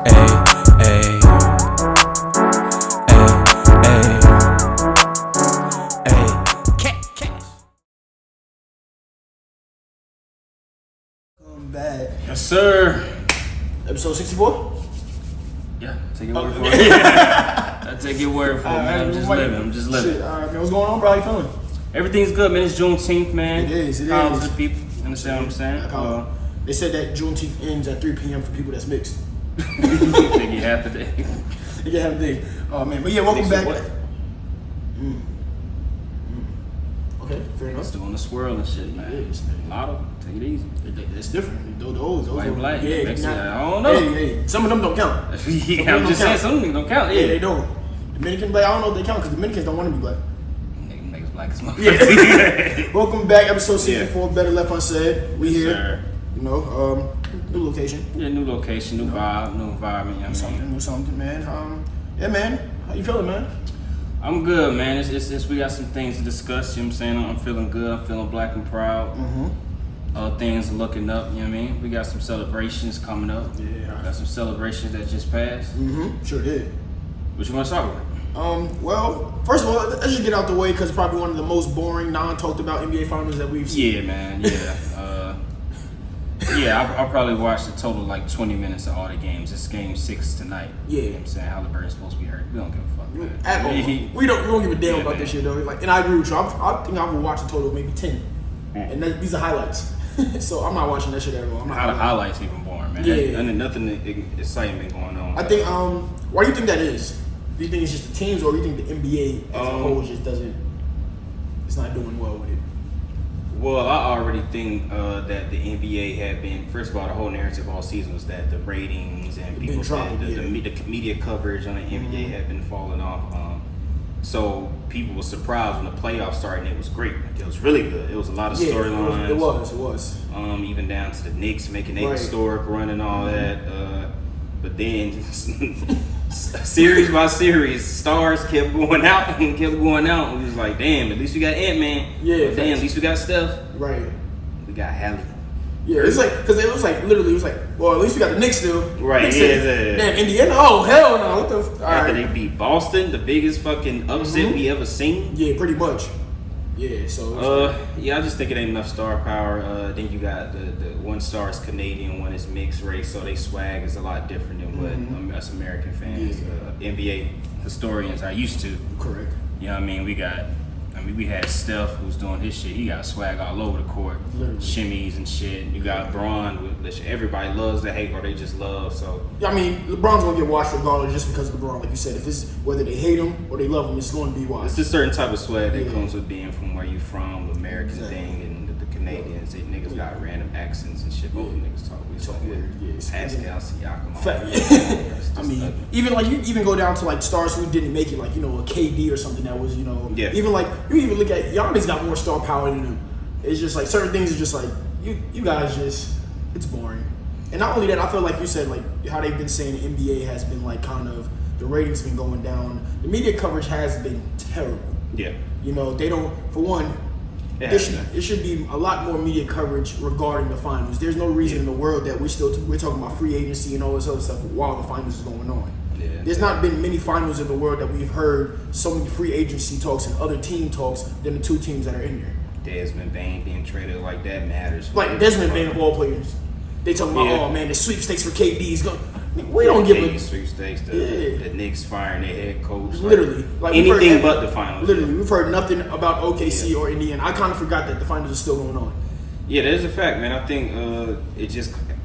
Ay, Bad. Yes, sir. Episode 64? Yeah, take your word for it. I take your word for it, man. I'm just living. Shit, all right, man. What's going on, bro? How you feeling? Everything's good, man. It's Juneteenth, man. It is. Power to the people. You understand what I'm saying? They said that Juneteenth ends at 3 p.m. for people that's mixed. They get half the day. They get half the day. Oh, man. But yeah, welcome back. Okay, fair enough. It's doing the swirl and shit, man. It is, man. Lotto, take it easy. It's different. Those White, black. Yeah, Mexican, I don't know. Hey, some of them don't count. Yeah, I'm just saying, some of them don't count. Yeah, they don't. Dominican black, I don't know if they count because Dominicans don't want to be black. Niggas black as Yeah. motherfuckers. Welcome back, episode 64. Yeah. Better left unsaid. We here. Sir. You know, new location. Yeah, new location, new vibe, new environment. You know New something, man. Yeah, man. How you feeling, man? I'm good, man. It's we got some things to discuss. You know what I'm saying? I'm feeling good. I'm feeling black and proud. Things are looking up. You know what I mean? We got some celebrations coming up. Yeah. Got some celebrations that just passed. Sure did. What you want to talk about? Well, first of all, let's just get out the way because it's probably one of the most boring, non-talked about NBA finals that we've seen. Yeah, man. Yeah. Yeah, I'll probably watch the total like 20 minutes of all the games. It's game 6 tonight. Yeah. You know what I'm saying? Halliburton's supposed to be hurt. We don't give a fuck, man. At all. We don't give a damn about man. this shit though. Like, and I agree with you. I think I will watch a total of maybe 10, and these are highlights. So I'm not watching that shit at all. How the highlights even boring, man. Yeah. And nothing exciting been going on. I think. Why do you think that is? Do you think it's just the teams, or do you think the NBA as a whole just doesn't? It's not doing well with it. Well, I already think that the NBA had been, first of all, the whole narrative all season was that the ratings and people said the media coverage on the NBA had been falling off. So people were surprised when the playoffs started and it was great. It was really good. It was a lot of storylines. It was. Even down to the Knicks making a historic run and all that. But then series by series, stars kept going out. We was like, damn, at least we got Ant-Man. Yeah. But damn, at least we got Steph. Right. We got Hallie. Yeah, it's like, because it was like, literally, it was like, well, at least we got the Knicks still. Right, Knicks yeah. Damn, Indiana? Oh, hell no. What the After they beat Boston, the biggest fucking upset we ever seen. Yeah, pretty much. Yeah, so. Yeah, I just think it ain't enough star power. Then you got the one star is Canadian, one is mixed race, so they swag is a lot different than what us American fans, NBA historians are used to. Correct. You know what I mean? We had Steph who's doing his shit. He got swag all over the court, shimmies and shit. You got Braun, which everybody loves to hate or they just love. So I mean, LeBron's gonna get watched regardless, just because of LeBron. Like you said, if it's whether they hate him or they love him, it's going to be watched. It's a certain type of swag that comes with being from where you from, the American thing, and the Canadians. They niggas got random accents and shit. Both niggas talk weird. Pascal Siakam. I mean, even like you even go down to like stars who didn't make it, like a KD or something that was even like you even look at Giannis got more star power than him. It's just like certain things are just like you guys just it's boring. And not only that, I feel like you said like how they've been saying the NBA has been like kind of the ratings been going down. The media coverage has been terrible. Yeah. They don't, for one. It should be a lot more media coverage regarding the finals. There's no reason in the world that we're talking about free agency and all this other stuff while the finals is going on. Yeah. There's not been many finals in the world that we've heard so many free agency talks and other team talks than the two teams that are in there. Desmond Bain being traded like that matters. Like Desmond Bain of all players. They talking about, oh man, the sweepstakes for KD is going. We don't give a sweepstakes. The Knicks firing their head coach. Literally, like anything but the finals. Literally, we've heard nothing about OKC or Indiana. I kind of forgot that the finals are still going on. Yeah, that is a fact, man. I think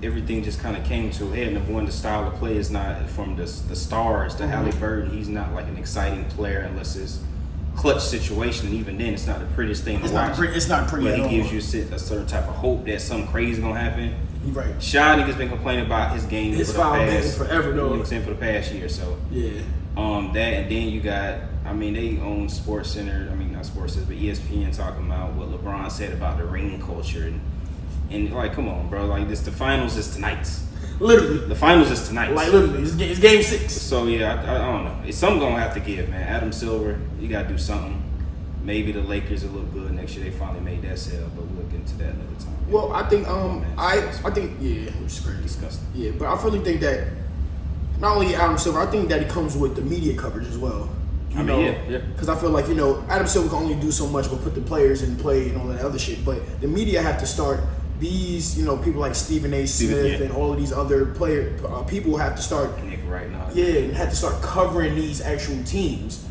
everything just kind of came to a head. Number one, the style of play is not from the stars. The Halliburton, he's not like an exciting player unless it's clutch situation. And even then, it's not the prettiest thing to watch. It's not pretty. But he gives you a certain type of hope that something crazy gonna happen. Right. Shawn niggas been complaining about his game his for the past forever though. You know what I'm saying, for the past year or so. Yeah. That and then you got, they own Sports Center. Not Sports Center, but ESPN talking about what LeBron said about the ring culture and like, come on, bro. Like the finals is tonight. Literally. The finals is tonight. Like literally, it's game 6. So yeah, I don't know. It's something gonna have to give, man. Adam Silver, you gotta do something. Maybe the Lakers will look good next year. They finally made that sale, but we'll get into that another time. Well, I think I think which is very disgusting. Yeah, but I really think that not only Adam Silver, I think that it comes with the media coverage as well. You know, because I feel like, Adam Silver can only do so much but put the players in play and all that other shit. But the media have to start these, people like Stephen A. Smith and all of these other people have to start. Nick right now. Yeah, and have to start covering these actual teams.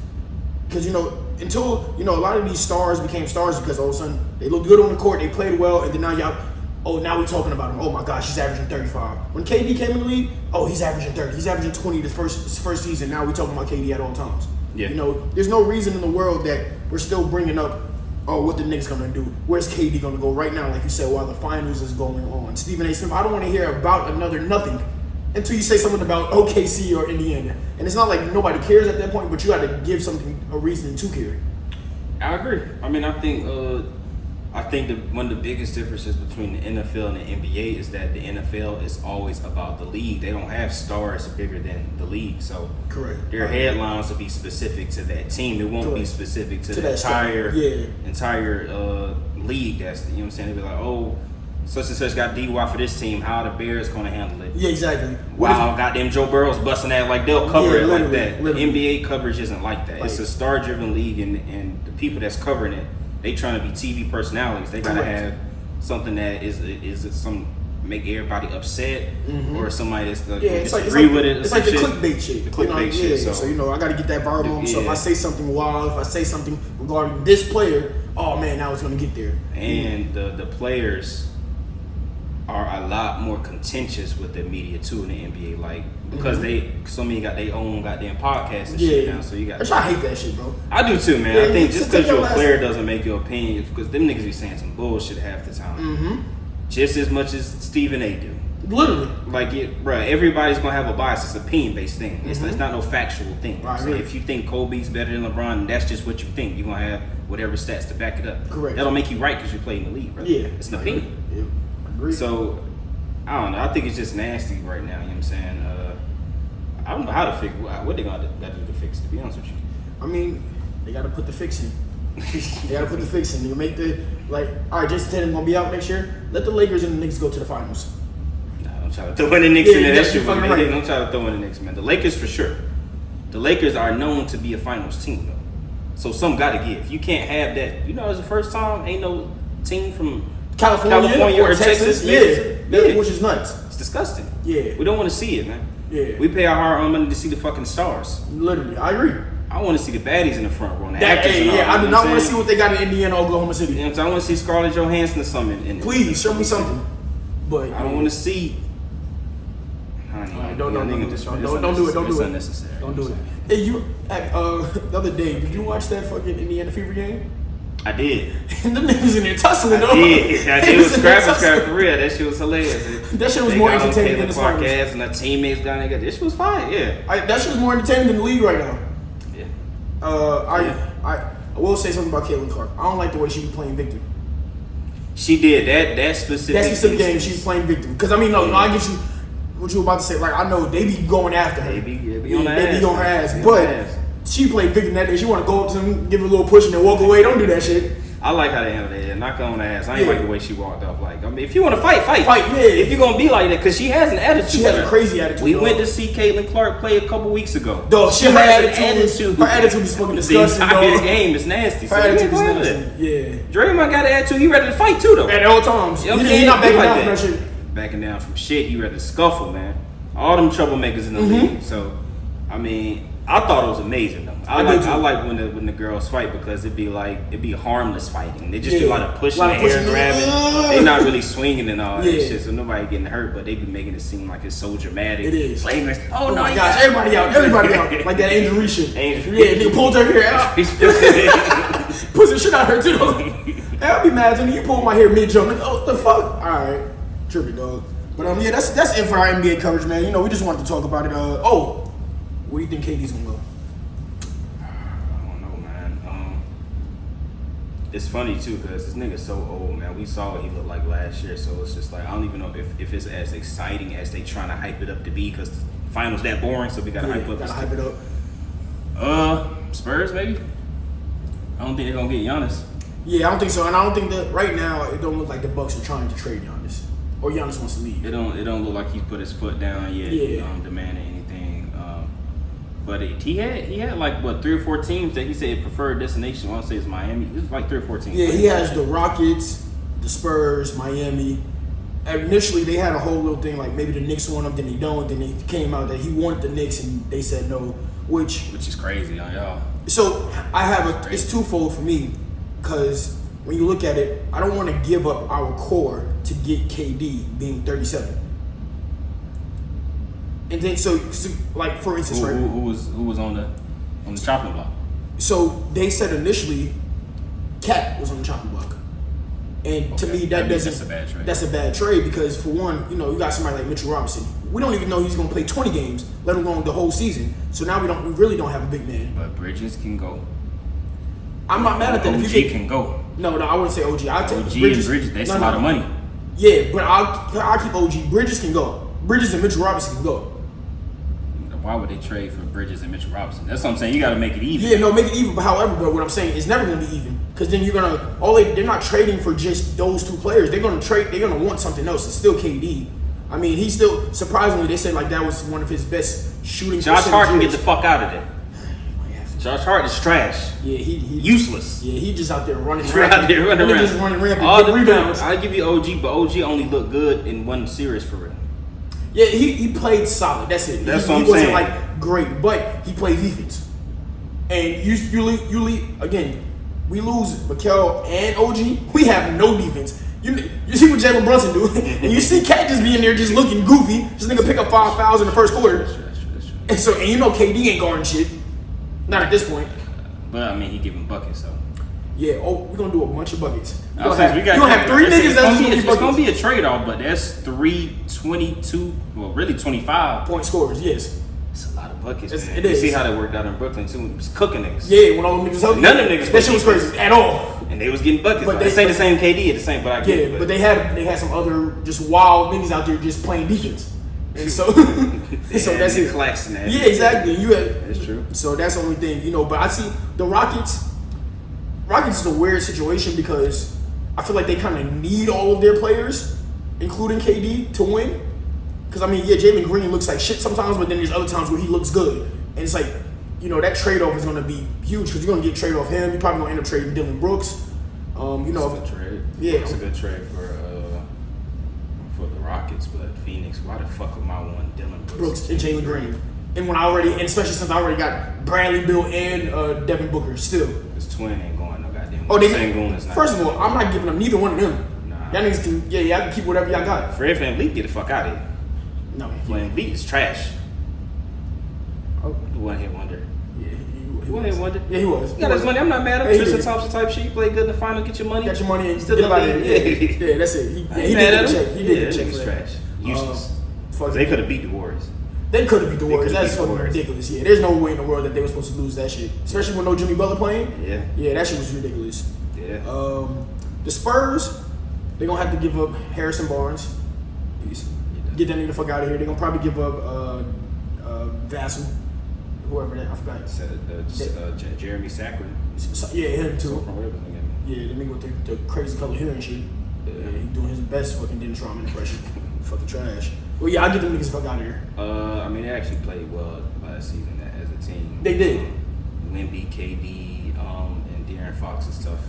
Because, until, a lot of these stars became stars because all of a sudden they looked good on the court, they played well, and then now we're talking about him. Oh my gosh, he's averaging 35. When KD came in the league, he's averaging 30. He's averaging 20 his first season. Now we're talking about KD at all times. Yeah. There's no reason in the world that we're still bringing up, what the Knicks gonna do? Where's KD gonna go right now? Like you said, while the finals is going on. Stephen A. Smith, I don't want to hear about another nothing until you say something about OKC or Indiana. And it's not like nobody cares at that point, but you got to give something a reason to care. I agree. I mean, I think one of the biggest differences between the NFL and the NBA is that the NFL is always about the league. They don't have stars bigger than the league, so correct. Their headlines will be specific to that team. It won't be specific to the entire league. That's what I'm saying. They'll be like, such and such got DUI for this team. How are the Bears going to handle it? Yeah, exactly. Wow, goddamn Joe Burrow's busting that. Like, they'll cover it like that. The NBA coverage isn't like that. It's a star-driven league, and the people that's covering it, they trying to be TV personalities. They gotta have something that is some make everybody upset or somebody that's disagree with it. It's like the clickbait shit. The clickbait shit. So I gotta get that viral. So if I say something wild, if I say something regarding this player, oh man, now it's gonna get there. And the players are a lot more contentious with the media too in the NBA, like because so many got their own goddamn podcasts and shit now. So you got. I hate that shit, bro. I do too, man. I think just because you're a player doesn't make your opinion, because them niggas be saying some bullshit half the time. Just as much as Stephen A. do. Literally. Like everybody's gonna have a bias. It's an opinion-based thing. It's not no factual thing. Right, so if you think Kobe's better than LeBron, that's just what you think. You're gonna have whatever stats to back it up. Correct. That'll make you right because you play in the league, right? Yeah. It's an opinion. Yeah. Agree. So, I don't know. I think it's just nasty right now. You know what I'm saying? I don't know how to fix what they got to do to fix it, to be honest with you. I mean, they got to put the fix in. They got to put the fix in. You make all right, Jason Tatum's going to be out next year. Let the Lakers and the Knicks go to the finals. Nah, don't try to throw in the Knicks in there. That's right. Don't try to throw in the Knicks, man. The Lakers for sure. The Lakers are known to be a finals team, though. So some got to give. You can't have that. It's the first time ain't no team from California or Texas. Yeah, which is nuts. It's disgusting. Yeah. We don't want to see it, man. Yeah. We pay our hard-earned money to see the fucking stars. Literally, I agree. I want to see the baddies in the front row, the actors. I do not want to see what they got in Indiana, Oklahoma City. You know what I'm saying? I want to see Scarlett Johansson or something. Please, show me something. But I don't want to see. Don't do it. It's unnecessary. Don't do it. Hey, the other day, did you watch that fucking Indiana Fever game? I did. And them niggas in there tussling, though. I did. It was scrap for real. That shit was hilarious. That shit was more entertaining than the finals. And the teammates down there. This shit was fine, yeah. That shit was more entertaining than the league right now. Yeah. I will say something about Caitlin Clark. I don't like the way she was playing victim. She did. That specific game she was playing victim. Because, I get you what you were about to say. Like, I know they be going after her. They be on her ass. But she played victim that day. She want to go up to him, give her a little push, and then walk away. Don't do that shit. I like how they handle that. Knock her on the ass. I ain't like the way she walked off. Like, if you want to fight. Yeah. If you're gonna be like that, because she has an attitude. She has a crazy attitude. We went to see Caitlin Clark play a couple weeks ago. Dog, she had an attitude. Her attitude is fucking disgusting. The entire game is nasty. Her attitude is nasty. Yeah. Draymond got an attitude. He ready to fight too, though. At all times. He's not backing down from that shit. Backing down from shit. He ready to scuffle, man. All them troublemakers in the league. So, I thought it was amazing though. I like when the girls fight because it'd be harmless fighting. They just do a lot of pushing and hair grabbing. They're not really swinging and all that shit, so nobody getting hurt. But they be making it seem like it's so dramatic. It is. Flagrant. Oh no, gosh, everybody out. Like that Angel Reese shit. Nigga pulled her hair out. Puts the shit out her too. I'll be mad when you pull my hair mid jump. Like, oh, what the fuck? All right, trippy dog. But that's it for our NBA coverage, man. We just wanted to talk about it. Where do you think KD's gonna go? I don't know, man. It's funny too because this nigga's so old, man. We saw what he looked like last year, so it's just like I don't even know if it's as exciting as they trying to hype it up to be because the finals that boring, so we gotta hype it up. Spurs maybe. I don't think they're gonna get Giannis. Yeah, I don't think so, and I don't think that right now it don't look like the Bucks are trying to trade Giannis or Giannis wants to leave. It don't look like he put his foot down yet. Demanding anything. But he had like what 3 or 4 teams that he said preferred destination. I want to say it's Miami. It was like 3 or 4 teams. Yeah, he has the Rockets, the Spurs, Miami. Initially, they had a whole little thing like maybe the Knicks want him, then they don't. Then it came out that he wanted the Knicks, and they said no, which is crazy on y'all. So it's twofold for me, because when you look at it, I don't want to give up our core to get KD being 37. And then so like for instance, right? Who was on the chopping block? So they said initially, Cat was on the chopping block, and to me that's a bad trade. That's a bad trade because for one, you got somebody like Mitchell Robinson. We don't even know he's going to play 20 games, let alone the whole season. So now we really don't have a big man. But Bridges can go. I'm not mad at that. OG can go. No, I wouldn't say OG. I'll take OG Bridges. and Bridges. That's a lot of money. Yeah, but I'll keep OG. Bridges can go. Bridges and Mitchell Robinson can go. Why would they trade for Bridges and Mitchell Robinson? That's what I'm saying. You got to make it even. Yeah, no, make it even. But what I'm saying is never going to be even because then they're not trading for just those two players. They're going to want something else. It's still KD. I mean, he's still surprisingly. They said like that was one of his best shooting. Josh Hart can get the fuck out of there. Josh Hart is trash. Yeah, he useless. Yeah, he just out there running. Out there running around. Just running rampant. All the rebounds. I give you OG, but OG only looked good in one series for real. Yeah, he played solid. That's it. That's what I'm saying. He wasn't like great, but he played defense. And you again, we lose Mikel and OG. We have no defense. You see what Jalen Brunson do, and you see Cat just being there just looking goofy. This nigga pick up 5 fouls in the first quarter. That's true. And KD ain't guarding shit. Not at this point. But I mean, he giving buckets, so. Yeah. Oh, we're gonna do a bunch of buckets. You gonna have 3 niggas that's doing it's gonna be a trade-off, but that's 3, 22, well, really 25 point scorers. Yes. It's a lot of buckets, man. It is. You see how that worked out in Brooklyn too. It was cooking niggas. Yeah, when all them niggas helped. None of them niggas. That shit was crazy at all. And they was getting buckets. But they ain't the same KD at the same. But I get it. But they had some other just wild niggas out there just playing defense. And so, so that's it. Claxton. Yeah, exactly. That's true. So that's the only thing, But I see the Rockets. Rockets is a weird situation because I feel like they kind of need all of their players, including KD, to win. Because I mean, Jalen Green looks like shit sometimes, but then there's other times where he looks good, and it's like, that trade-off is going to be huge because you're going to get trade off him. You're probably going to end up trading Dylan Brooks. It's a good trade. Yeah, it's a good trade for the Rockets, but Phoenix, why the fuck am I wanting Dylan Brooks and Jalen Green? And especially since I already got Bradley Beal and Devin Booker still. This twin ain't going no goddamn. First of all, I'm not giving them neither one of them. Nah. Y'all niggas can, y'all can keep whatever y'all got. Fred VanVleet, get the fuck out of here. No, VanVleet is trash. Oh, one hit wonder. Yeah, he one hit wonder. Yeah, he was. He got his money. I'm not mad at him. Tristan Thompson type shit. You play good in the final, get your money. Got your money and still get out of here. Yeah, that's it. He did the check. He did the check. He's trash. Useless. They could have beat the Warriors. They could have beat the Warriors. That's fucking ridiculous. Yeah, there's no way in the world that they were supposed to lose that shit. Especially with no Jimmy Butler playing. Yeah. Yeah, that shit was ridiculous. Yeah. The Spurs, they're going to have to give up Harrison Barnes. Get that nigga the fuck out of here. They're going to probably give up Vassell. Whoever that, I forgot. Jeremy Sacrin. Yeah, him too. Whatever. Yeah, the nigga with the crazy color hair and shit. Yeah, he doing his best fucking Dennis Rodman impression. Fucking trash. Well, yeah, I'll get them niggas the fuck out of here. I mean, they actually played well last season as a team. They did. Wemby, KD, and De'Aaron Fox is tough.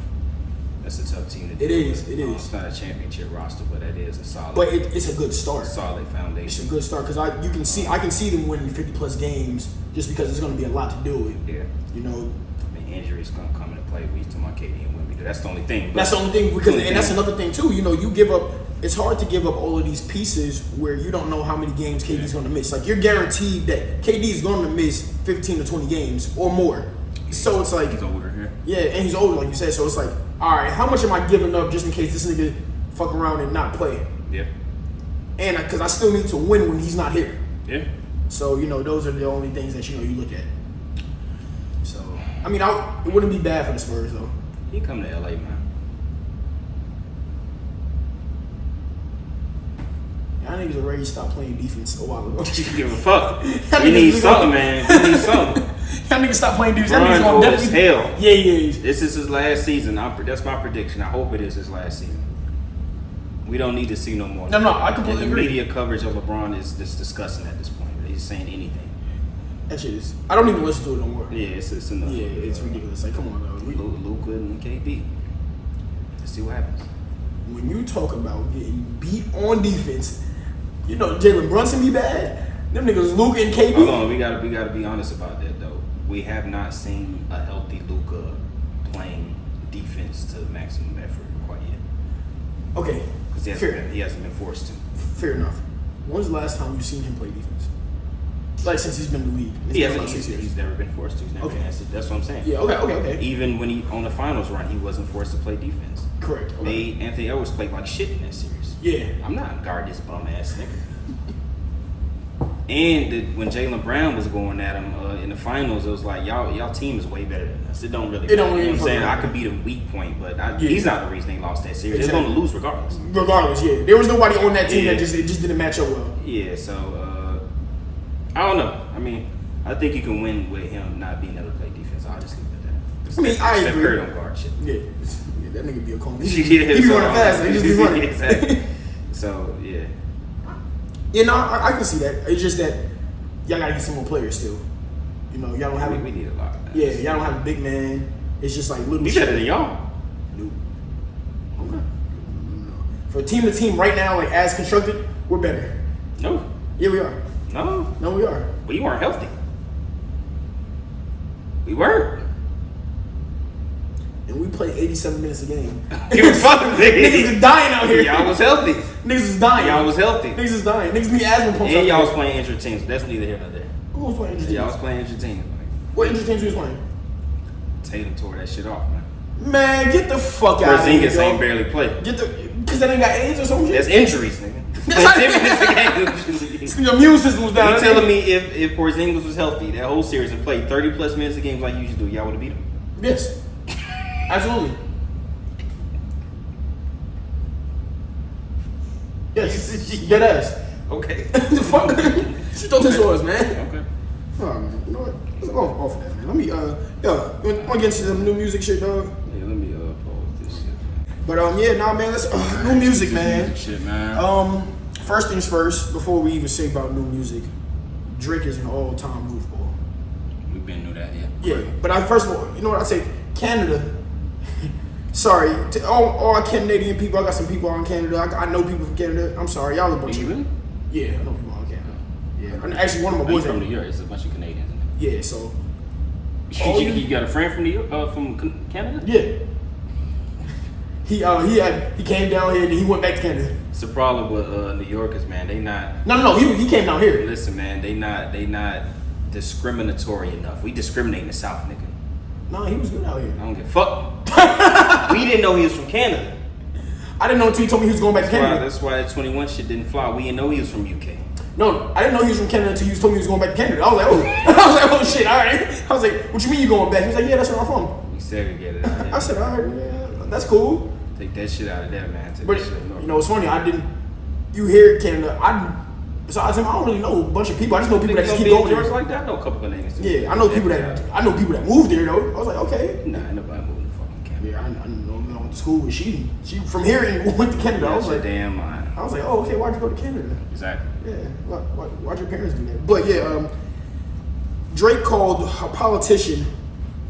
That's a tough team to do. It is. It's not a championship roster, but that is a solid. But it's a good start. Solid foundation. It's a good start because I can see them winning 50+ games just because it's going to be a lot to do with. Yeah. I mean, injuries going to come into play. We talking about KD and Wemby. That's the only thing. That's the only thing that's another thing too. You give up. It's hard to give up all of these pieces where you don't know how many games KD's going to miss. Like you're guaranteed that KD is going to miss 15 to 20 games or more. So it's like he's older here. Yeah, and he's older, like you said. So it's like, all right, how much am I giving up just in case this nigga fuck around and not play? Yeah. And because I still need to win when he's not here. Yeah. So those are the only things that you look at. So I mean, it wouldn't be bad for the Spurs though. He come to LA, man. Y'all niggas already stopped playing defense a while ago. You give a fuck. We need something, man. We need something. Y'all niggas stop playing defense. That niggas gonna definitely hell. Yeah. This is his last season. That's my prediction. I hope it is his last season. We don't need to see no more. No, I completely agree. The media coverage of LeBron is just disgusting at this point. He's saying anything. That shit is. I don't even listen to it no more. Yeah, it's enough. Yeah, it's ridiculous. Like, come on, dog. Luka and KD. Let's see what happens. When you talk about getting beat on defense, you know Jalen Brunson be bad. Them niggas Luka and KD. Hold on, we gotta be honest about that though. We have not seen a healthy Luka playing defense to maximum effort quite yet. Okay, Because he hasn't been forced to. Fair enough. When's the last time you've seen him play defense? Like since he's been in the league. He hasn't. He's never been forced to. He's never been asked to. That's what I'm saying. Yeah. Okay. Even when he on the finals run, he wasn't forced to play defense. Correct. Okay. Anthony Edwards played like shit in that series. Yeah. I'm not guarding this bum ass nigga. And when Jaylen Brown was going at him in the finals, it was like y'all team is way better than us. It don't really. You know what I'm saying? I could be the weak point, but he's not the reason they lost that series. Exactly. They're going to lose regardless. Regardless, yeah. There was nobody on that team that just didn't match up well. Yeah. So I don't know. I mean, I think you can win with him not being able to play defense. I'll just leave it at that. I mean, I agree. Curry don't guard shit. Yeah, that nigga be a cone. He be running fast. He just be running. Exactly. So yeah. Yeah, no, I can see that. It's just that y'all gotta get some more players still. You know, y'all don't have. We need a lot. Yeah, y'all don't have a big man. It's just like little. Be better than y'all. No. Okay. For team to team right now, like as constructed, we're better. No. Yeah, we are. No, we are. We weren't healthy. We were. And we play 87 minutes a game. You fucking niggas is dying out here. Y'all was healthy. Niggas is dying. Y'all was healthy. Niggas is dying. Niggas need asthma pumps. And y'all was playing injured teams. That's neither here nor there. Who was playing injured teams? Y'all was playing injured teams. What injured teams you was playing? Tatum tore that shit off, man. Man, get the fuck out of here. Porzingis ain't barely played. Because they ain't got AIDS or something. That's injuries, nigga. Your immune system was down. You telling me if Porzingis was healthy that whole series and played 30+ minutes of games like you usually do, y'all would have beat him? Yes. Absolutely. Yes. Dead ass. Okay. The fuck? She thought this was, man. Okay. Oh, man. You know what? Let's go off of that, man. Let me, you want to get into some new music shit, dog? Yeah, let me pause this shit, man. But, man, let's, new music, man. Shit, man. First things first, before we even say about new music, Drake is an all-time goofball. We've been knew that, yeah. Yeah, but first of all, you know what I say? Canada. Sorry, to all Canadian people. I got some people out in Canada. I know people from Canada. I'm sorry, y'all a bunch of. Really? Yeah, I know people out in Canada. Yeah, and actually one of my boys from New York. It's a bunch of Canadians. Yeah, so. You got a friend from New York, from Canada? Yeah. He came down here and he went back to Canada. It's the problem with New Yorkers, man. They not. No. He came down here. Listen, man. They not discriminatory enough. We discriminate in the South, nigga. No, he was good out here. I don't give a fuck. We didn't know he was from Canada. I didn't know until he told me he was going back to Canada. That's why that 21 shit didn't fly. We didn't know he was from UK. No, I didn't know he was from Canada until he told me he was going back to Canada. I was like, oh shit, all right. I was like, what you mean you going back? He was like, yeah, that's where I'm from. We segregated out here. I said, all right, yeah, that's cool. Take that shit out of there, man. But you know, it's funny. You hear Canada. Besides him, I don't really know a bunch of people. I just know people that just keep going there. Like that. I know a couple of niggas. Yeah, I know people that moved there though. I was like, okay. Nah, ain't nobody moving to fucking Canada. Yeah, I know. Went to school with she from here and went to Canada. I was like, damn mind. I was like, oh, okay. Why'd you go to Canada? Exactly. Yeah. Why'd your parents do that? But yeah, Drake called a politician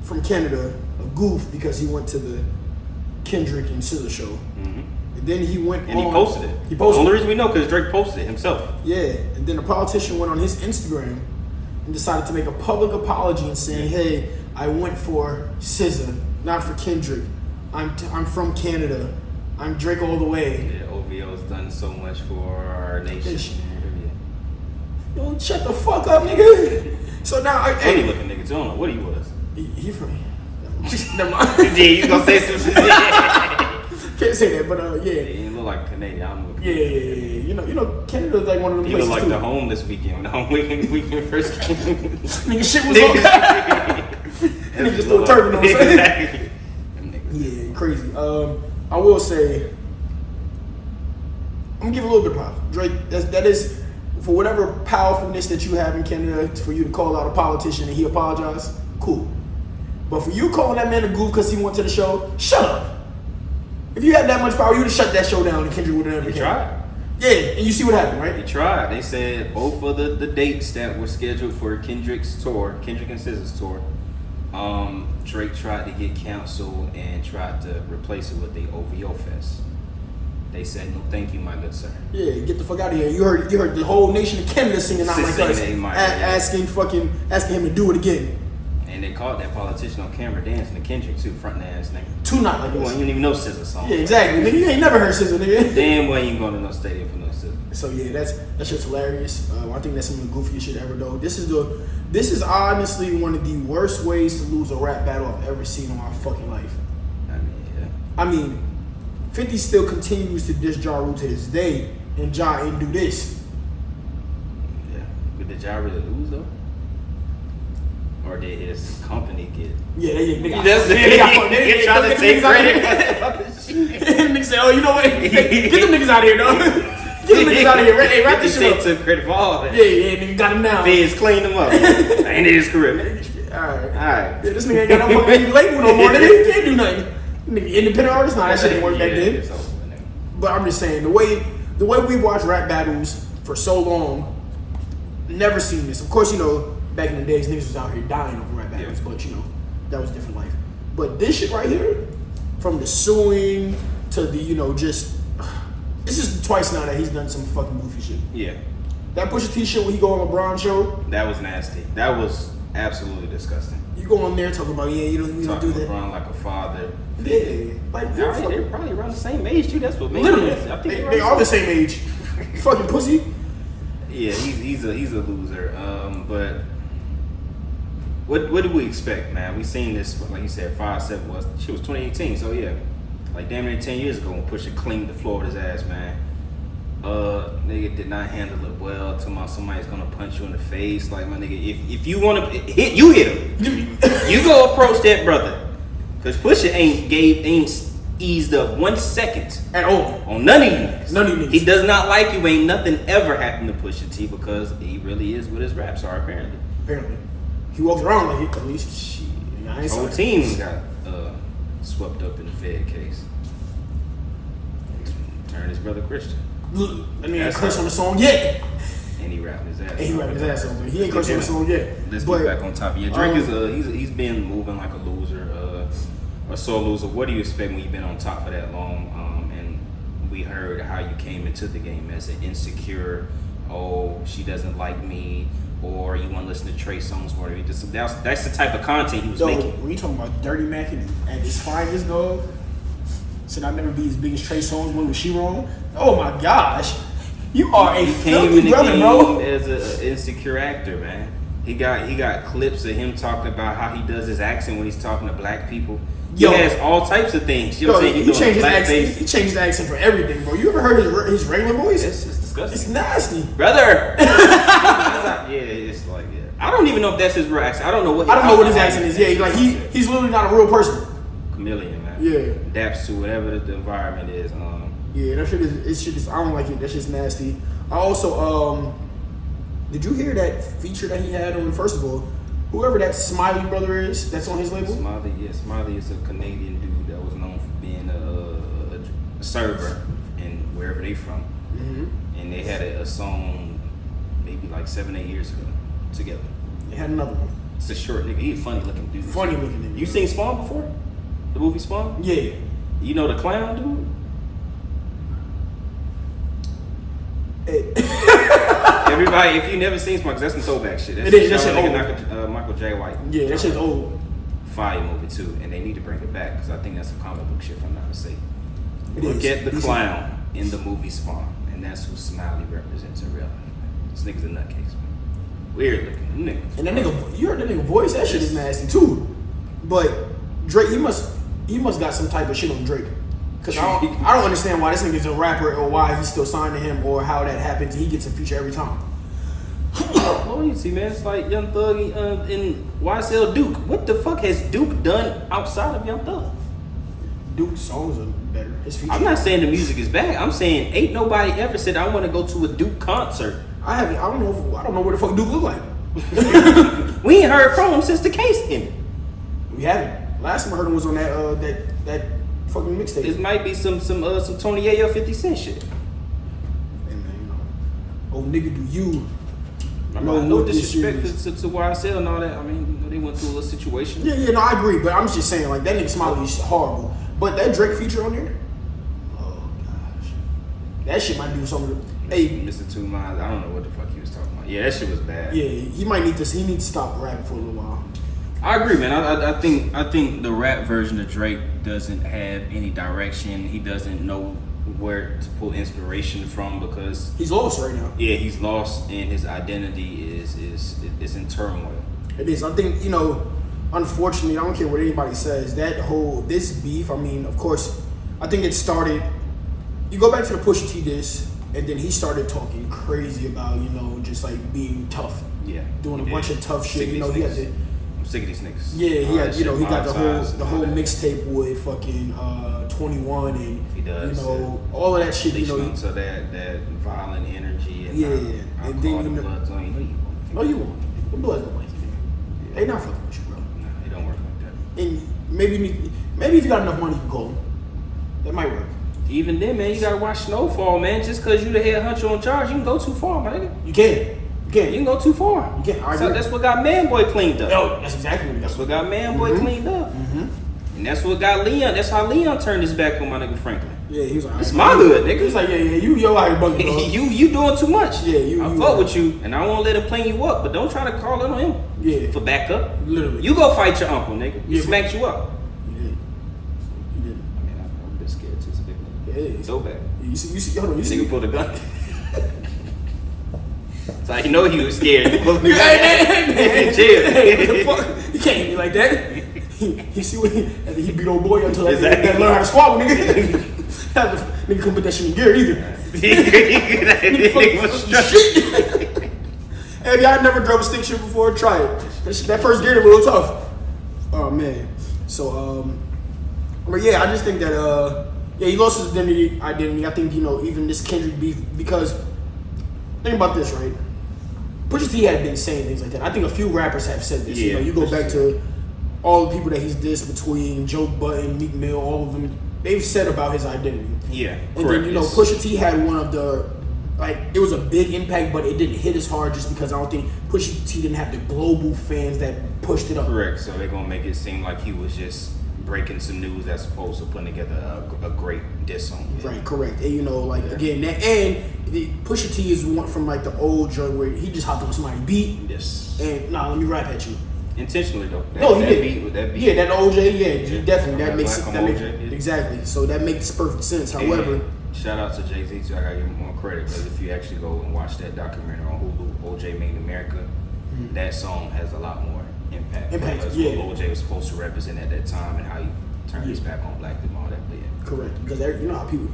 from Canada a goof because he went to the Kendrick and SZA show. Mm-hmm. And then he went and he posted it. The only reason we know because Drake posted it himself. Yeah, and then the politician went on his Instagram and decided to make a public apology and saying, "Hey, I went for SZA, not for Kendrick. I'm from Canada. I'm Drake all the way." Yeah, OVO's done so much for our nation. Yo, shut the fuck up, nigga. So now, funny looking nigga. I don't know what he was. He from. Never mind. Yeah, you gonna say some shit? Can't say that, but yeah. He look like a Canadian. I'm looking. Yeah. You know, Canada's like one of them places. He look like too. The Homeless weekend. The home weekend first came. Nigga, shit was on. Nigga just threw a turban on. Exactly. Yeah, crazy. I will say, I'm gonna give a little bit of props. Drake, that is for whatever powerfulness that you have in Canada, for you to call out a politician and he apologized. Cool. But for you calling that man a goof because he went to the show, shut up. If you had that much power, you would have shut that show down and Kendrick would have never tried. Yeah, and you see what happened, right? They tried. They said both of the dates that were scheduled for Kendrick and SZA's tour, Drake tried to get canceled and tried to replace it with the OVO Fest. They said, "No, thank you, my good sir." Yeah, get the fuck out of here. You heard the whole nation of Canada singing "Not Like Us," asking him to do it again. And they caught that politician on camera dancing to Kendrick too, front ass nigga. Two Not Like Us. You didn't even know SZA song. Yeah, exactly. Nigga, you ain't never heard SZA, nigga. Damn well you ain't going to no stadium for no SZA. So yeah, that shit's hilarious. I think that's some of the goofiest shit ever though. This is honestly one of the worst ways to lose a rap battle I've ever seen in my fucking life. I mean, 50 still continues to diss Ja Rule to this day, and Ja ain't do this. Yeah, but did Ja really lose though? Or did his company get? Yeah, they got trying to take credit. Niggas say, "Oh, you know what? Get them niggas out of here, dog. Get them niggas out of here. Hey, wrap this shit up." Took credit for all that. Yeah, nigga got him now. Feds cleaned him up. Ain't his career, man. All right. Yeah, this nigga ain't got no fucking label no more. Nigga, he can't do nothing. Nigga, independent artist, nah, that shit didn't work back then. But I'm just saying, the way we watch rap battles for so long, never seen this. Of course, back in the days, niggas was out here dying over rap battles, but that was a different life. But this shit right here, from the suing to the, this is twice now that he's done some fucking goofy shit. Yeah. That Pusha T shit when he go on LeBron's show. That was nasty. That was absolutely disgusting. You go on there talking about, you don't do that. LeBron like a father. Yeah. Like, they're probably around the same age too. That's what made literally. I think they are the same age. Fucking pussy. Yeah, he's a loser. But what do we expect, man? We seen this, like you said, 5-7 was 2018. So yeah, like damn near 10 years ago when Pusha cleaned the floor with his ass, man. Nigga did not handle it well. Talking about somebody's gonna punch you in the face, like my nigga. If you wanna hit, you hit him. You go approach that brother, cause Pusha ain't eased up 1 second at all on none of you niggas. None of you niggas. He does not like you. Ain't nothing ever happened to Pusha T because he really is what his raps are apparently. He walks around like it, at least. Shit. His whole team got swept up in the Fed case. Turned his brother Christian. I mean, ain't cursed on the song yet. And he rapping his ass off. He ain't cursed on the song yet. Let's get back on top. Yeah, Drake is he's been moving like a loser, a sore loser. What do you expect when you've been on top for that long? And we heard how you came into the game as an insecure. Oh, she doesn't like me. Or you want to listen to Trey songs more. That's the type of content he was making. When you talking about Dirty Mac and at his finest, dog, said I'd never be as big as Trey Songz. When was she wrong? Oh my gosh, you are a filthy brother, bro. As an insecure actor, man. He got clips of him talking about how he does his accent when he's talking to black people. He has all types of things. You know what I'm saying? He changed his accent. He changed his accent for everything, bro. You ever heard his regular voice? It's disgusting. It's nasty, brother. It's like I don't even know if that's his real accent. I don't know what his accent is. Yeah, like he's literally not a real person. Chameleon, man. Yeah. Adapts to whatever the environment is. Yeah, that shit is. I don't like it. That shit's nasty. I also did you hear that feature that he had on? First of all, whoever that Smiley brother is, that's on his label. Smiley is a Canadian dude that was known for being a server in wherever they from. Mm-hmm. And they had a song maybe like 7-8 years ago together. They had another one. It's a short nigga. He's a funny looking dude. Funny looking nigga. You seen Spawn before? The movie Spawn? Yeah. You know the clown dude? Everybody, if you never seen Spawn, 'cause that's some throwback shit. That's That shit old. Michael J. White. Yeah, that shit's old. Fire movie too, and they need to bring it back because I think that's some comic book shit. If I'm not mistaken. Look at the clown in the movie Spawn, and that's who Smiley represents in real life. This nigga's a nutcase, man. Weird looking nigga. And that nigga, you heard that nigga voice? That shit is nasty too. But Drake, he must got some type of shit on Drake. Cause I don't understand why this nigga's a rapper or why he's still signed to him or how that happens. He gets a feature every time. Well, you see, man, it's like Young Thug and YSL Duke. What the fuck has Duke done outside of Young Thug? Duke's songs are better. His features. I'm not saying the music is bad. I'm saying ain't nobody ever said I want to go to a Duke concert. I don't know what the fuck Duke look like. We ain't heard from him since the case ended. We haven't. Last time I heard him was on that fucking mixtape. This might be some Tony Yayo 50 Cent shit. And oh nigga, do you? No disrespect to YSL and all that. I mean, they went through a little situation. Yeah, no, I agree. But I'm just saying, like, that nigga Smiley is horrible. But that Drake feature on there, oh gosh, that shit might do something. Hey, Mr. Two Minds, I don't know what the fuck he was talking about. Yeah, that shit was bad. Yeah, he needs to stop rapping for a little while. I agree, man. I think the rap version of Drake doesn't have any direction. He doesn't know where to pull inspiration from because he's lost right now. Yeah, he's lost, and his identity is in turmoil. It is. I think, unfortunately, I don't care what anybody says. This beef. I mean, of course, I think it started. You go back to the Pusha T diss, and then he started talking crazy about just like being tough. Yeah, doing a bunch of tough shit. He had to. I'm sick of these niggas. Yeah, he had. He got the whole mixtape with fucking 21 and he does, all of that shit. So that violent energy and and then the bloods on you. No, you won't. The bloods don't like you. Yeah. They not fucking with you, bro. Nah, it don't work like that. And maybe if you got enough money, you can call them. That might work. Even then, man, you gotta watch Snowfall, man. Just because you the head hunter on charge, you can go too far, my nigga. You can. You can go too far. You can. So that's what got Man-Boy cleaned up. No, that's exactly what That's what got Man-Boy cleaned up. And that's what got Leon. That's how Leon turned his back on my nigga Franklin. Yeah, he was like, it's my hood, nigga. He's like, you out here bugging, bro. you doing too much. Yeah, I fuck with you, and I won't let him clean you up, but don't try to call it on him. Yeah. For backup. Literally. You go fight your uncle, nigga. He smacked you up. You did. I mean, I'm a bit scared too. It's a big nigga. Yeah, so bad. You see, hold on. You see, nigga pulled a gun. So he know he was scared. He pulled the gun. Hey, chill. What the fuck? You can't be like that. He see what he beat old boy until that learn how to swallow, nigga. Nigga couldn't put that shit in gear either. Shit. Hey, y'all never drove a stick shift before? Try it. That first gear is a little tough. Oh man. So but yeah, I just think that he lost his identity. I think even this Kendrick beef, because think about this, right? Pusha T had been saying things like that. I think a few rappers have said this. Yeah, you go back to all the people that he's dissed, between Joe Budden, Meek Mill, all of them. They've said about his identity. Yeah, and correct. then Pusha T had one of the it was a big impact, but it didn't hit as hard just because I don't think Pusha T didn't have the global fans that pushed it up. Correct. So they're gonna make it seem like he was just breaking some news as opposed to putting together a great diss song. Yeah. Right, correct. And again, Pusha T is one from like the old joint where he just hopped on somebody's beat. Yes. And let me rap at you. Intentionally though. He did. Beat. Yeah, that OJ. Definitely. That makes OJ, exactly. So that makes perfect sense. However, shout out to Jay-Z too. I gotta give him more credit because if you actually go and watch that documentary on Hulu, OJ Made in America, that song has a lot more impact. Because what OJ was supposed to represent at that time and how he turned his back on black people, all that. But yeah. Correct. Because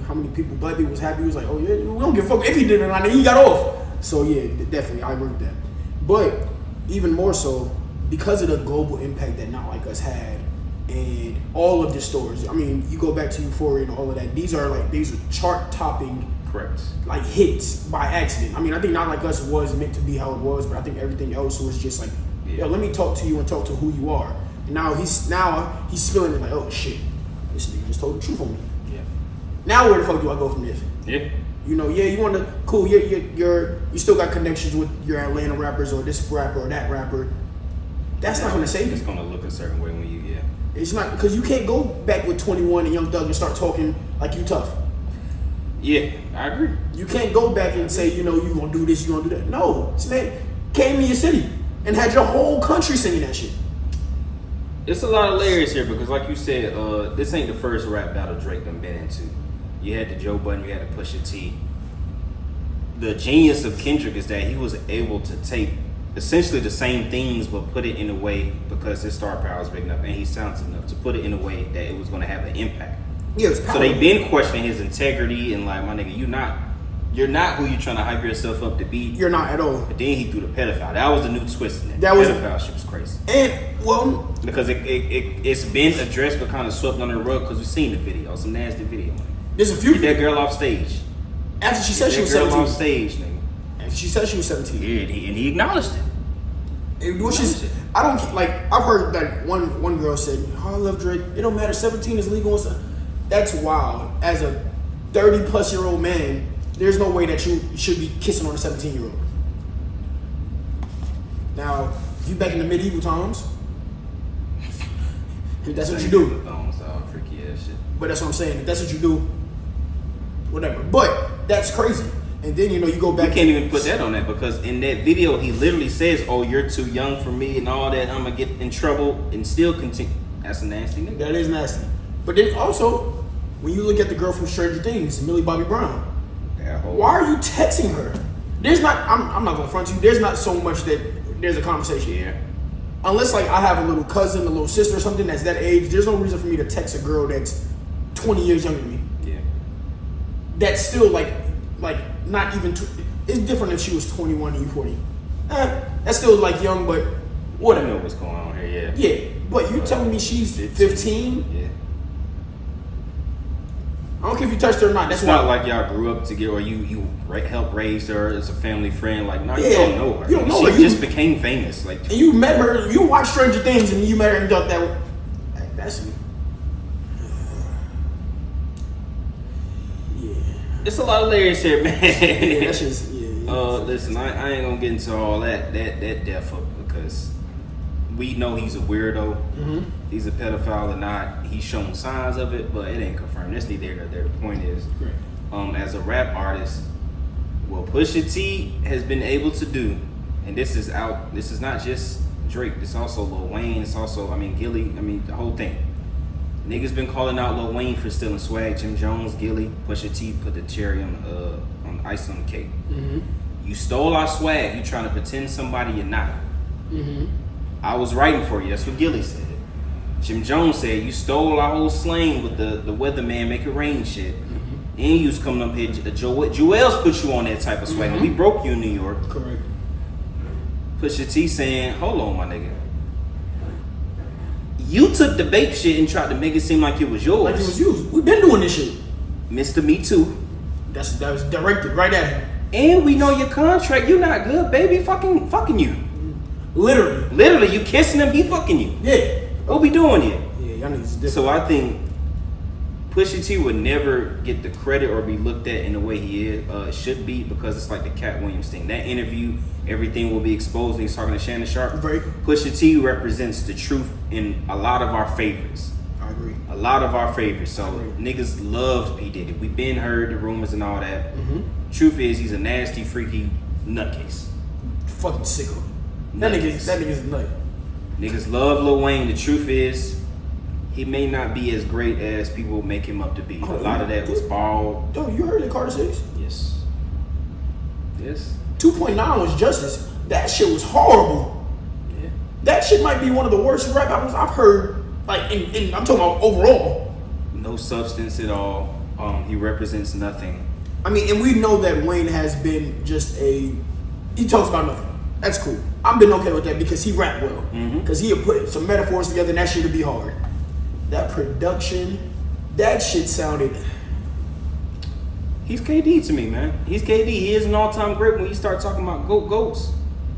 how many people, black people was happy. He was like, oh yeah, we don't give a fuck if he did it or not. He got off. So yeah, definitely, I agree with that. But even more so, because of the global impact that Not Like Us had, and all of the stories. I mean, you go back to Euphoria and all of that. These are chart-topping, correct, like hits by accident. I mean, I think Not Like Us was meant to be how it was, but I think everything else was just like, yo, let me talk to you and talk to who you are. And now he's feeling it like, oh shit, this nigga just told the truth on me. Yeah. Now where the fuck do I go from this? Yeah. You want to cool. You still got connections with your Atlanta rappers or this rapper or that rapper. That's not going to save you. It's going to look a certain way when you, It's not, because you can't go back with 21 and Young Thug and start talking like you tough. Yeah, I agree. You can't go back and say, you going to do this, you going to do that. No, this man came to your city and had your whole country singing that shit. It's a lot of layers here because, like you said, this ain't the first rap battle Drake done been into. You had the Joe Budden, you had the Pusha T. The genius of Kendrick is that he was able to take essentially the same things but put it in a way, because his star power is big enough and he's talented enough to put it in a way that it was going to have an impact. Yeah, so they've been questioning his integrity and like, my nigga, you're not who you trying to hype yourself up to be. You're not at all. But then he threw the pedophile. That was the new twist in it. That was pedophile shit was crazy. And because it's been addressed but kind of swept under the rug because we've seen the video, some nasty video. There's a few. Get that girl off stage. After she said she was 17. Off stage, nigga. She said she was 17. Yeah, and he acknowledged it. Which is, I don't like. I've heard that one girl said, "Oh, I love Drake. It don't matter. 17 is legal and stuff." That's wild. As a 30+ year old man, there's no way that you should be kissing on a 17-year-old. Now, if you back in the medieval times, if that's what you do. Freaky ass shit. But that's what I'm saying. If that's what you do, whatever. But that's crazy. And then you go back. You can't even put that on that because in that video he literally says, "Oh, you're too young for me," and all that. I'm gonna get in trouble and still continue. That's a nasty nigga. That is nasty. But then also, when you look at the girl from Stranger Things, Millie Bobby Brown, why are you texting her? There's not. I'm not gonna front you. There's not so much that there's a conversation here. Unless like I have a little cousin, a little sister, or something that's that age. There's no reason for me to text a girl that's 20 years younger than me. Yeah. That's still like not even. It's different if she was 21 and you 40. That's still like young, but whatever. I know what's going on here. Yeah. Yeah, but you telling me she's 15? Yeah. I don't care if you touched her or not. That's it's not like y'all grew up together or you helped raise her as a family friend. Like, no, you don't know her. You don't know her. She just became famous. Like, and you met her. You watched Stranger Things, and you met her and thought that. That's me. Yeah. It's a lot of layers here, man. Yeah, that's just listen, I ain't gonna get into all that depth because we know he's a weirdo. Mm-hmm. He's a pedophile or not. He's shown signs of it, but it ain't confirmed. That's neither here nor there. The point is, as a rap artist, what Pusha T has been able to do, and this is not just Drake. This also Lil Wayne. It's also, Gilly. The whole thing. Niggas been calling out Lil Wayne for stealing swag. Jim Jones, Gilly, Pusha T put the cherry on ice on the cake. Mm-hmm. You stole our swag. You trying to pretend somebody you're not. Mm-hmm. I was writing for you. That's what Gilly said. Jim Jones said you stole our whole slang with the weatherman make it rain shit. Mm-hmm. And you was coming up here. Joel's put you on that type of swag. Mm-hmm. We broke you in New York. Correct. Pusha T saying, hold on, my nigga. You took the vape shit and tried to make it seem like it was yours. Like it was you. We've been doing this shit. Mr. Me Too. That was directed right at him. And we know your contract. You not good, baby. Fucking you. Literally, you kissing him, he fucking you. Yeah. What we doing here? Yeah, y'all niggas is different. So I think Pusha T would never get the credit or be looked at in the way he is should be because it's like the Cat Williams thing. That interview, everything will be exposed. He's talking to Shannon Sharp. Right. Pusha T represents the truth in a lot of our favorites. I agree. A lot of our favorites. So niggas loved P. Diddy. We been heard the rumors and all that. Mm-hmm. Truth is, he's a nasty, freaky nutcase. Fucking sicko. That nigga's a nut. Niggas love Lil Wayne. The truth is, he may not be as great as people make him up to be. A lot of that was bald. Yo, you heard the Carter 6? Yes. 2.9 was Justice. That shit was horrible. Yeah. That shit might be one of the worst rap albums I've heard. Like, I'm talking about overall. No substance at all. He represents nothing. And we know that Wayne has been just he talks about nothing. That's cool. I've been okay with that because he rap well. Because he'll put some metaphors together and that shit would be hard. That production, that shit sounded. He's KD to me, man. He's KD. He is an all-time great when you start talking about goats.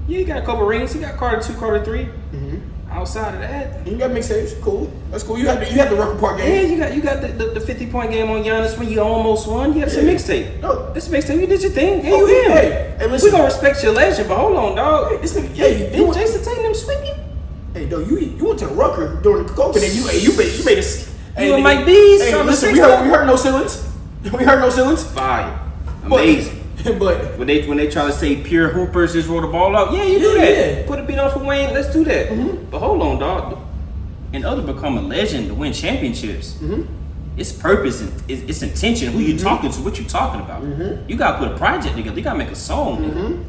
Yeah, he got a couple rings. He got Carter 2, Carter 3. Mm-hmm. Outside of that, you got mixtapes. Cool. That's cool. You had the record part game. Yeah, you got the 50-point game on Giannis when you almost won. You had some mixtape. No, this mixtape. You did your thing. Hey, you in? Hey, listen. We gonna respect your legend, but hold on, dog. Hey, this nigga. Didn't Jason Tatum sweep you? Hey, dog, you went to the Rucker during the COVID and you made us. You and Mike B's. Hey, listen, we heard no ceilings. We heard no ceilings. Fire. Amazing. But when they try to say pure hoopers just roll the ball out, you do that. Yeah. Put a beat on for Wayne, let's do that. Mm-hmm. But hold on, dog. In order to become a legend, to win championships, it's purpose and it's intention. Who you talking to? What you talking about? Mm-hmm. You gotta put a project together. You gotta make a song. Mm-hmm.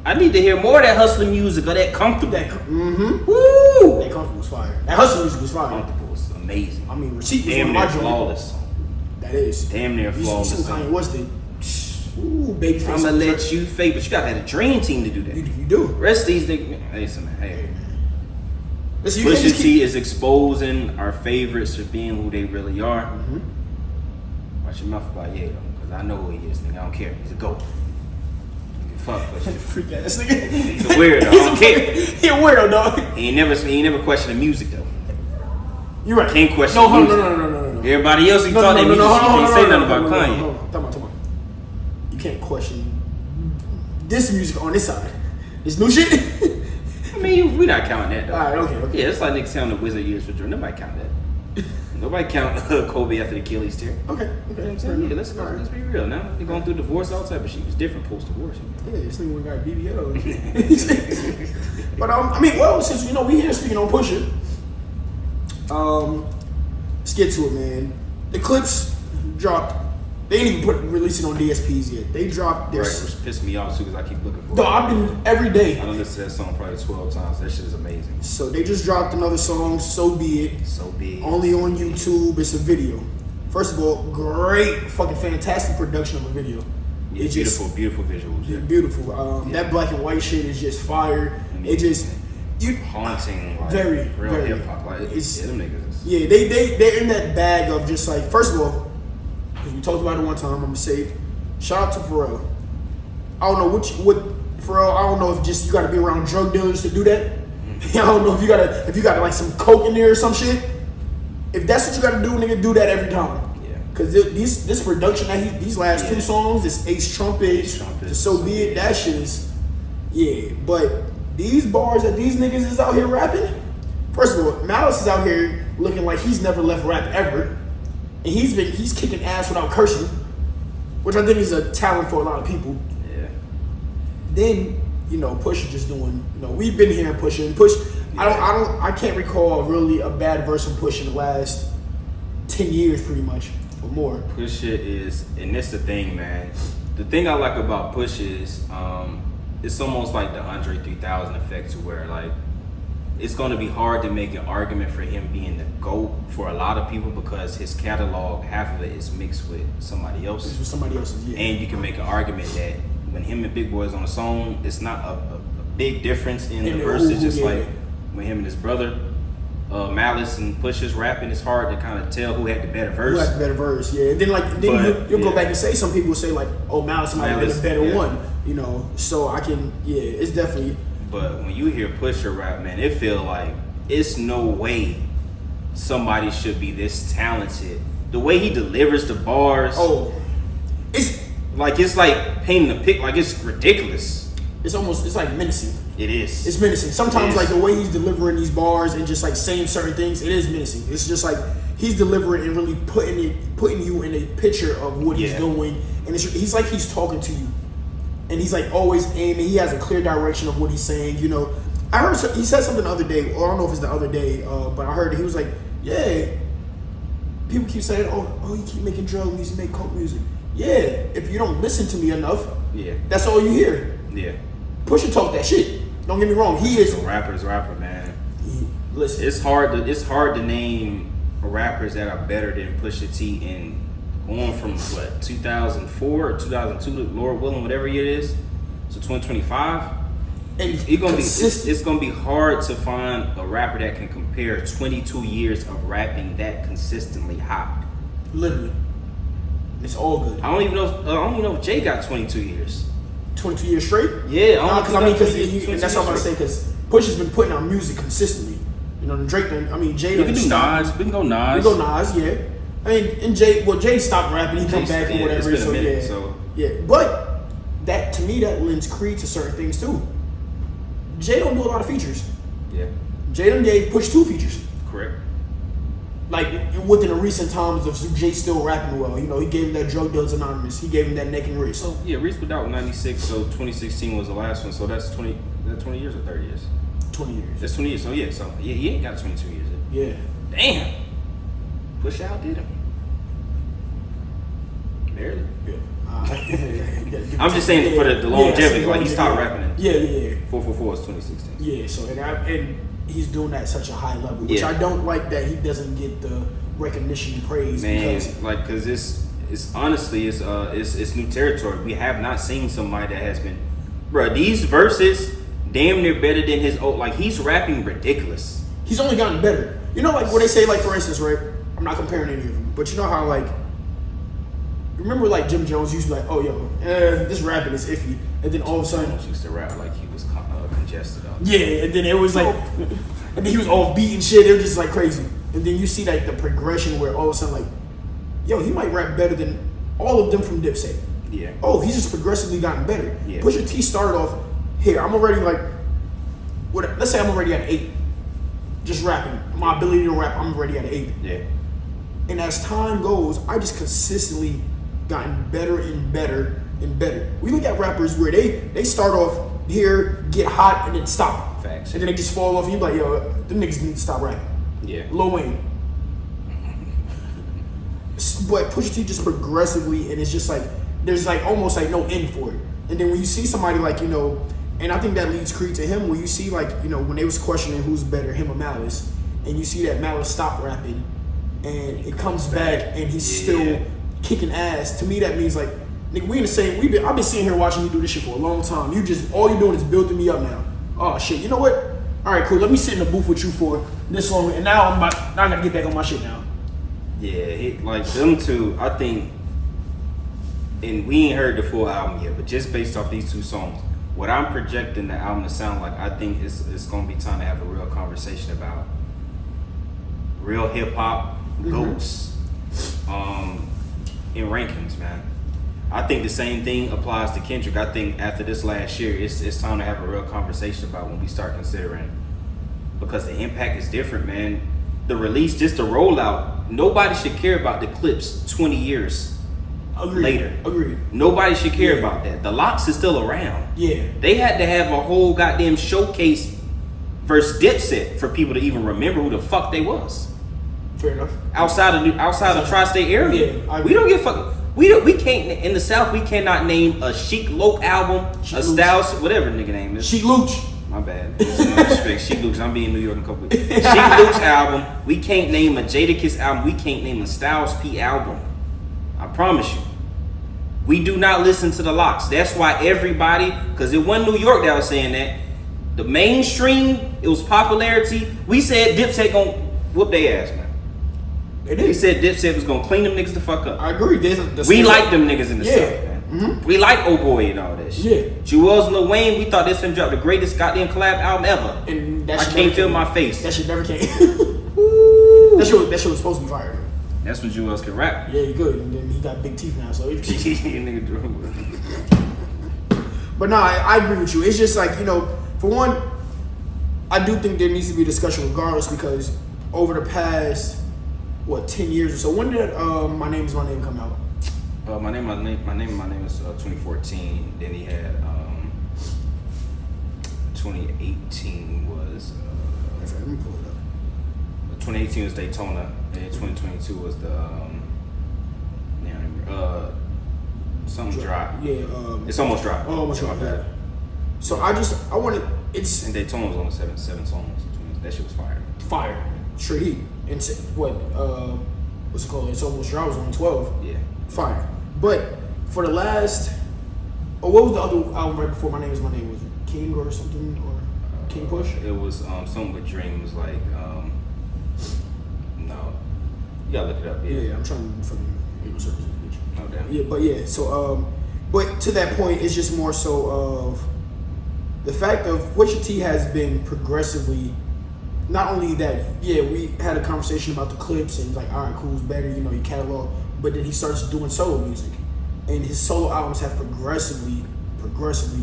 I need to hear more of that hustling music or that comfortable. Woo! That comfortable was fire. That hustling music was fire. Comfortable was amazing. Receipt was damn near flawless. That is damn near flawless. You see Kanye West did. Ooh, baby. I'm gonna let you fake, but you gotta have a dream team to do that. You do. Rest of these niggas, hey. Listen, Pusha T is exposing our favorites for being who they really are. Mm-hmm. Watch your mouth about though, because I know who he is, nigga. I don't care. He's a goat. Fuck Pusha. Freak ass nigga. He's a weirdo. I don't care. He a weirdo, dog. He ain't never questioned the music though. You're right. Can't question the music. No. Everybody else, he thought that music. You can't say nothing about Kanye. Talk about. can't question this music on this side. This new shit. I mean, we're not counting that though. All right, okay. Yeah, it's like niggas counting the Wizard years for Jordan. Nobody count that. Nobody count Kobe after the Achilles tear. Okay. You know what I'm saying? Yeah, let's be real now. They're going through divorce, all type of shit. It was different post-divorce. Yeah, this nigga got BBL. But I mean, well, since we here speaking on Pusha, let's get to it, man. The clips dropped. They didn't even release it on DSPs yet. They dropped their. Right, which pissed me off too because I keep looking for it. No, I've been every day. I done listened to that song probably 12 times. That shit is amazing. So they just dropped another song, So Be It. So Be It. Only on YouTube. It's a video. First of all, great, fucking fantastic production of a video. Yeah, it's beautiful visuals. Yeah. Beautiful. That black and white shit is just fire. It just haunting, like, very real very hip hop. Like, them niggas. Yeah, they're in that bag of just like, first of all, we talked about it one time. I'm gonna say, shout out to Pharrell. I don't know what Pharrell. I don't know if just you got to be around drug dealers to do that. I don't know if you got like some coke in there or some shit. If that's what you got to do, nigga, do that every time. Yeah. Cause this production that these last two songs, this Ace Trumpet, the So Be It, that shit is, yeah. But these bars that these niggas is out here rapping. First of all, Malice is out here looking like he's never left rap ever. And he's kicking ass without cursing, which I think is a talent for a lot of people. Yeah. Then Pusha just doing. We've been hearing Pusha and Push. Yeah. I can't recall really a bad verse from Pusha in the last 10 years, pretty much or more. Pusha is, and that's the thing, man. The thing I like about Pusha is, it's almost like the Andre 3000 effect, to where like, it's going to be hard to make an argument for him being the GOAT for a lot of people because his catalog, half of it is mixed with somebody else's. It's with somebody else's, yeah. And you can make an argument that when him and Big Boy is on a song, it's not a big difference in the verses. Just like when him and his brother, Malice and Pusha's rapping, it's hard to kind of tell who had the better verse. Who had the better verse, yeah. And then you'll go back and say, some people say like, oh, Malice might have been the better one, So I can, it's definitely. But when you hear Pusha rap, man, it feel like it's no way somebody should be this talented. The way he delivers the bars, it's like painting a pic, like it's ridiculous. It's like menacing. It is. It's menacing. Sometimes like the way he's delivering these bars and just like saying certain things, it is menacing. It's just like he's delivering and really putting you in a picture of what he's doing, and he's like he's talking to you. And he's like always aiming. He has a clear direction of what he's saying. I heard he said something the other day, or I don't know if it's the other day, but I heard he was like, yeah, people keep saying, oh, you keep making drug music, make coke music. Yeah, if you don't listen to me enough, that's all you hear. Yeah. Pusha talk that shit. Don't get me wrong. He is a rapper, man. Listen, it's hard to name rappers that are better than Pusha T in. Going from 2004 or 2002 to Lord willing, whatever year it is, to 2025, it's gonna be hard to find a rapper that can compare 22 years of rapping that consistently hot. Literally, it's all good. I don't even know if Jay got 22 years. 22 years straight? Yeah, because that's what I'm gonna say. Because Pusha's been putting out music consistently. Drake. Jay. We can do Nas. We can go Nas. Yeah. And Jay stopped rapping, he come back and whatever. It's been a minute, yeah. But that, to me, that lends creed to certain things too. Jay don't do a lot of features. Yeah. Jay done gave Push 2 features. Correct. Like within the recent times of Jay still rapping well. He gave him that Drug Dealers Anonymous. He gave him that Neck and Wrist. So yeah, Reese put out 96, so 2016 was the last one. So that's 20 years or 30 years? 20 years. That's 20 years. So he ain't got 22 years yet. Yeah. Damn. Push out did him. Barely. Yeah. I'm just saying for the longevity. Like he stopped rapping. Yeah. 444 was 2016. Yeah. So and he's doing that at such a high level, which I don't like that he doesn't get the recognition and praise. Man, because it's honestly it's new territory. We have not seen somebody that has been, bro. These verses damn near better than his old. Like he's rapping ridiculous. He's only gotten better. Like what they say, like for instance, right? I'm not comparing any of them, but you know how like, remember like Jim Jones used to be like, oh yo, this rapping is iffy, and then all of a sudden he used to rap like he was congested. Yeah, and then it was like, and then he was off beat and shit. It was just like crazy. And then you see like the progression where all of a sudden like, yo, he might rap better than all of them from Dipset. Yeah. Oh, he's just progressively gotten better. Yeah. Pusha T started off here. I'm already like, let's say I'm already at 8. Just rapping. My ability to rap, I'm already at 8. Yeah. And as time goes, I just consistently gotten better and better and better. We look at rappers where they start off here, get hot, and then stop. Facts. And then they just fall off. And you're like, yo, them niggas need to stop rapping. Yeah. Lil Wayne. But Pusha T just progressively, and it's just like, there's like almost like no end for it. And then when you see somebody like, you know, and I think that leads Creed to him, where you see like, you know, when they was questioning who's better, him or Malice, and you see that Malice stopped rapping, and it comes back, and he's still kicking ass. To me, that means like, nigga, we in the same. I've been sitting here watching you do this shit for a long time. All you're doing is building me up now. Oh shit, you know what? All right, cool. Let me sit in the booth with you for this long, and now I gotta get back on my shit now. Yeah, like them two, I think, and we ain't heard the full album yet, but just based off these 2 songs, what I'm projecting the album to sound like, I think it's gonna be time to have a real conversation about real hip hop goats in rankings, man. I think the same thing applies to Kendrick. I think after this last year, it's time to have a real conversation about when we start considering, because the impact is different, man. The release, just the rollout, nobody should care about the clips 20 years later. Agreed. Nobody should care about that. The Locks is still around. Yeah. They had to have a whole goddamn showcase versus Dipset for people to even remember who the fuck they was. Fair enough. Outside of tri-state area. Yeah, we don't give a fuck. We can't, in the South, we cannot name a Chic Loke album, a Styles, whatever nigga name is. Chic Luch. My bad. Respect. Chic Luke's. I'm being in New York in a couple weeks. Chic Luke's album. We can't name a Jadakiss album. We can't name a Styles P album. I promise you. We do not listen to the Locks. That's why everybody, because it wasn't New York that was saying that. The mainstream, it was popularity. We said Dipset gonna whoop their ass, man. They did. We said Dipset was gonna clean them niggas the fuck up. I agree. We like them niggas in the South, man. Mm-hmm. We like Oh Boy and all that shit. Yeah. Jewels and Lil Wayne, we thought this finna drop the greatest goddamn collab album ever. And that I shit can't feel my face. That shit never came. that shit was supposed to be fire. That's when Jewels can rap. Yeah, he good. And then he got big teeth now, so Nigga drew. But no, I agree with you. It's just like, you know, for one, I do think there needs to be a discussion regardless, because over the past 10 years or so, when did My Name Is My Name come out? My name is 2014. Then he had 2018 was. Let me pull it up. 2018 was Daytona, and 2022 was the something dry. Yeah, it's almost dry. Oh, almost dry. Yeah. So I wanted it's and Daytona was only seven songs. That shit was fire. Fire, straight heat. And what's it called? It's Almost Dry was only 12. Yeah, fire. But for the last, what was the other album right before My Name Is My Name? Was it King or something, or King Push? It was something with Dreams, like no, you gotta look it up. Yeah, I'm trying to fucking search this bitch. Oh damn. Yeah, but yeah. So but to that point, it's just more so of the fact of Pusha T has been progressively. Not only that, yeah, we had a conversation about the clips and like, all right, cool's better, you know, your catalog. But then he starts doing solo music, and his solo albums have progressively